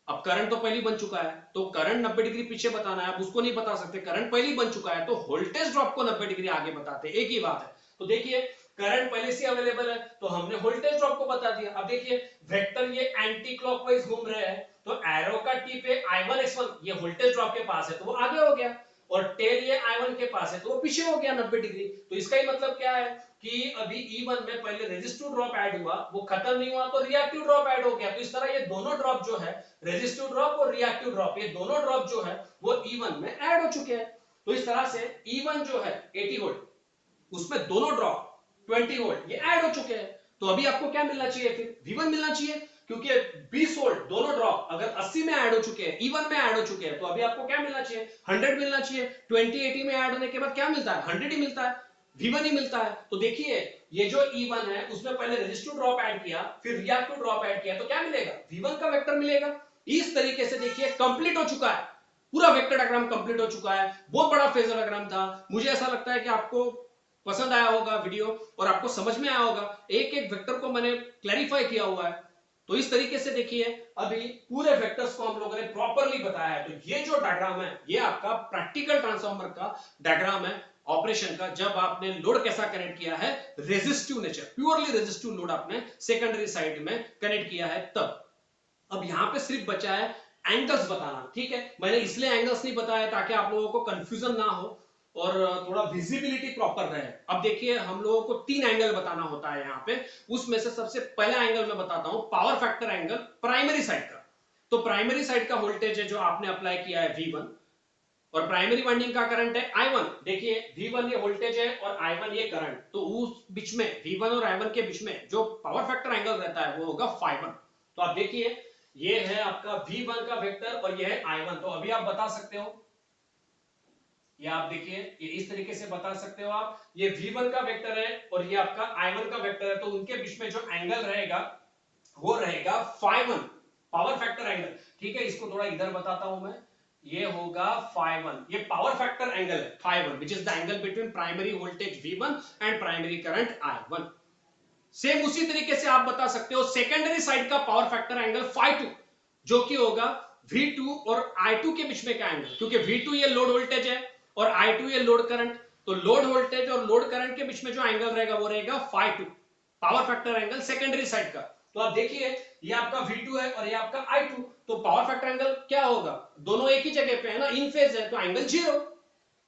Speaker 1: अब करंट तो पहले बन चुका है तो करंट 90 डिग्री पीछे बताना है, अब उसको नहीं बता सकते, करंट पहले बन चुका है तो वोल्टेज ड्रॉप को 90 डिग्री आगे बताते, एक ही बात है। तो देखिए करंट पहले से अवेलेबल है तो हमने वोल्टेज ड्रॉप को बता दिया। अब देखिए वेक्टर ये एंटी क्लॉकवाइज घूम रहे हैं, तो एरो का टी पे I1x1 ये वोल्टेज ड्रॉप के पास है तो वो आगे हो गया, और टेल ये I1 के पास है तो वो पीछे हो गया 90 डिग्री। तो इसका ही मतलब क्या है कि अभी E1 में पहले रेजिस्टिव ड्रॉप ऐड हुआ, वो खत्म नहीं हुआ तो रिएक्टिव ड्रॉप ऐड हो गया। तो इस तरह ये दोनों ड्रॉप जो है, रेजिस्टिव ड्रॉप और रिएक्टिव ड्रॉप, ये दोनों ड्रॉप जो है वो E1 में ऐड हो चुके हैं। तो इस तरह से E1 जो है 80 वोल्ट, उसमें दोनों ड्रॉप 20 वोल्ट ये ऐड हो चुके हैं। तो अभी आपको क्या मिलना चाहिए, फिर V1 मिलना चाहिए, क्योंकि 20 वोल्ट दोनों ड्रॉप अगर 80 में ऐड हो चुके हैं, E1 में ऐड हो चुके हैं, तो अभी आपको क्या मिलना चाहिए, 100 मिलना चाहिए। 20 80 में ऐड होने के बाद क्या मिलता है, 100 ही मिलता है। V1 ही मिलता है। तो देखिए ये जो E1 है उसमें पहले रेजिस्टिव ड्रॉप ऐड किया, फिर रिएक्टिव ड्रॉप ऐड किया, तो क्या मिलेगा? V1 का वेक्टर मिलेगा। इस तरीके से देखिए कंप्लीट हो चुका है, पूरा वेक्टर डायग्राम कंप्लीट हो चुका है। बहुत बड़ा फेजर डायग्राम था। मुझे ऐसा लगता है कि आपको पसंद आया होगा वीडियो और आपको समझ में आया होगा, एक एक वेक्टर को मैंने क्लैरिफाई किया हुआ है। तो इस तरीके से देखिए अभी पूरे वेक्टर्स को हम लोगों ने प्रॉपरली बताया है। तो ये जो डायग्राम है ये आपका प्रैक्टिकल ट्रांसफार्मर का डायग्राम है ऑपरेशन का, जब आपने लोड कैसा कनेक्ट किया है, resistive nature, purely resistive load आपने सेकेंडरी साइड में कनेक्ट किया है तब। अब यहां पे सिर्फ बचा है एंगल्स बताना, ठीक है। मैंने इसलिए एंगल्स नहीं बताया ताकि आप लोगों को कंफ्यूजन ना हो और थोड़ा विजिबिलिटी प्रॉपर रहे। अब देखिए हम लोगों को 3 एंगल बताना होता है यहाँ पे, उसमें से सबसे पहला एंगल मैं बताता हूं power factor angle primary side का। तो प्राइमरी साइड का वोल्टेज है जो आपने अप्लाई किया है V1 और प्राइमरी वाइंडिंग का करंट है I1। देखिए V1 ये वोल्टेज है और I1 ये करंट, तो उस बीच में V1 और I1 के बीच में जो पावर फैक्टर एंगल रहता है वो होगा ∅1। तो आप देखिए ये है आपका V1 का वेक्टर और ये है I1। तो अभी आप बता सकते हो, ये आप देखिए ये इस तरीके से बता सकते हो आप, ये V1 का वेक्टर है और ये आपका I1 का वेक्टर है, तो उनके बीच में जो एंगल रहेगा वो रहेगा ∅1, पावर फैक्टर एंगल। ठीक है, इसको थोड़ा इधर बताता हूं मैं, ये होगा ∅1, ये पावर फैक्टर एंगल है ∅1 which is the angle between primary voltage V1 and primary current I1। Same उसी तरीके से आप बता सकते हो सेकेंडरी साइड का पावर फैक्टर एंगल ∅2 जो कि होगा V2 और I2 के बीच में का एंगल, क्योंकि V2 ये लोड वोल्टेज है और I2 ये लोड करंट, तो लोड वोल्टेज और लोड करंट के बीच में जो एंगल रहेगा वो रहेगा ∅2, power factor angle secondary side का। तो आप देखिए ये आपका V2 है और ये आपका I2, तो पावर फैक्टर एंगल क्या होगा, दोनों एक ही जगह पे है ना, इन फेज है, तो एंगल 0।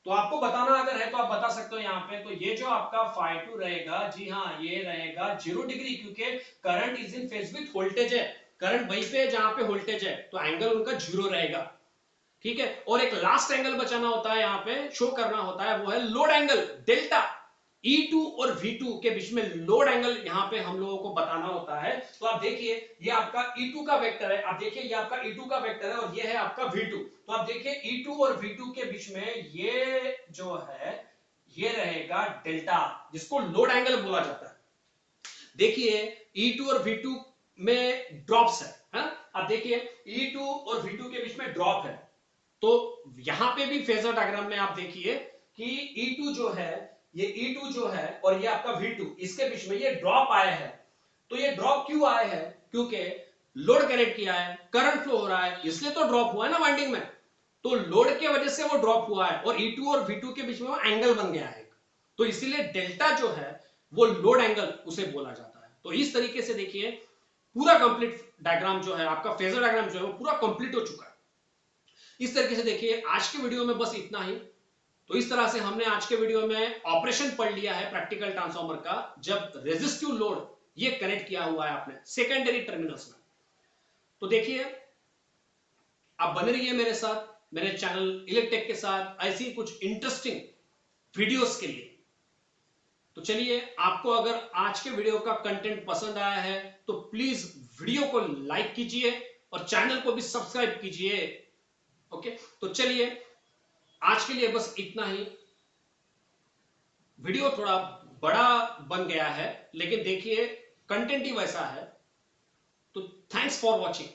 Speaker 1: तो आपको बताना अगर है तो आप बता सकते हो यहाँ पे, तो ये जो आपका ∅2 रहेगा, जी हाँ ये रहेगा 0 डिग्री, क्योंकि current is in phase with voltage है, करंट वहीं पे है जहां पे वोल्टेज है, तो एंगल उनका 0 रहेगा। ठीक है, और एक लास्ट एंगल बचाना होता है यहाँ पे, शो करना होता है, वो है लोड एंगल डेल्टा। E2 और V2 के बीच में लोड एंगल यहाँ पे हम लोगों को बताना होता है। तो आप देखिए ये आपका E2 का वेक्टर है, आप देखिए ये आपका E2 का वेक्टर है और ये है आपका V2। तो आप देखिए E2 और V2 के बीच में ये जो है ये रहेगा डेल्टा, जिसको लोड एंगल बोला जाता है। देखिए E2 और V2 में ड्रॉप्स है? आप देखिए E2 और V2 के बीच में ड्रॉप है, तो यहां पे भी फेजर डायग्राम में आप देखिए कि E2 जो है, ये E2 जो है और ये आपका V2, इसके बीच में ये ड्रॉप आया है। तो ये ड्रॉप क्यों आया है, क्योंकि लोड कनेक्ट किया है, करंट फ्लो हो रहा है, इसलिए तो ड्रॉप हुआ है ना वाइंडिंग में, तो लोड की वजह से वो ड्रॉप हुआ है और E2 और V2 के बीच में वो एंगल बन गया है, तो इसीलिए डेल्टा जो है वो लोड एंगल उसे बोला जाता है। तो इस तरीके से देखिए पूरा कंप्लीट डायग्राम जो है आपका, फेजर डायग्राम जो है वो पूरा कंप्लीट हो चुका है। इस तरीके से देखिए आज के वीडियो में बस इतना ही। तो इस तरह से हमने आज के वीडियो में ऑपरेशन पढ़ लिया है प्रैक्टिकल ट्रांसफार्मर का, जब रेजिस्टिव लोड ये कनेक्ट किया हुआ है आपने सेकेंडरी टर्मिनल्स में। तो देखिए आप बने रहिए मेरे साथ, मेरे चैनल इलेक्टेक के साथ, ऐसी कुछ इंटरेस्टिंग वीडियोस के लिए। तो चलिए, आपको अगर आज के वीडियो का कंटेंट पसंद आया है तो प्लीज वीडियो को लाइक कीजिए और चैनल को भी सब्सक्राइब कीजिए। ओके, तो चलिए आज के लिए बस इतना ही। वीडियो थोड़ा बड़ा बन गया है, लेकिन देखिए कंटेंट ही वैसा है। तो थैंक्स फॉर वॉचिंग।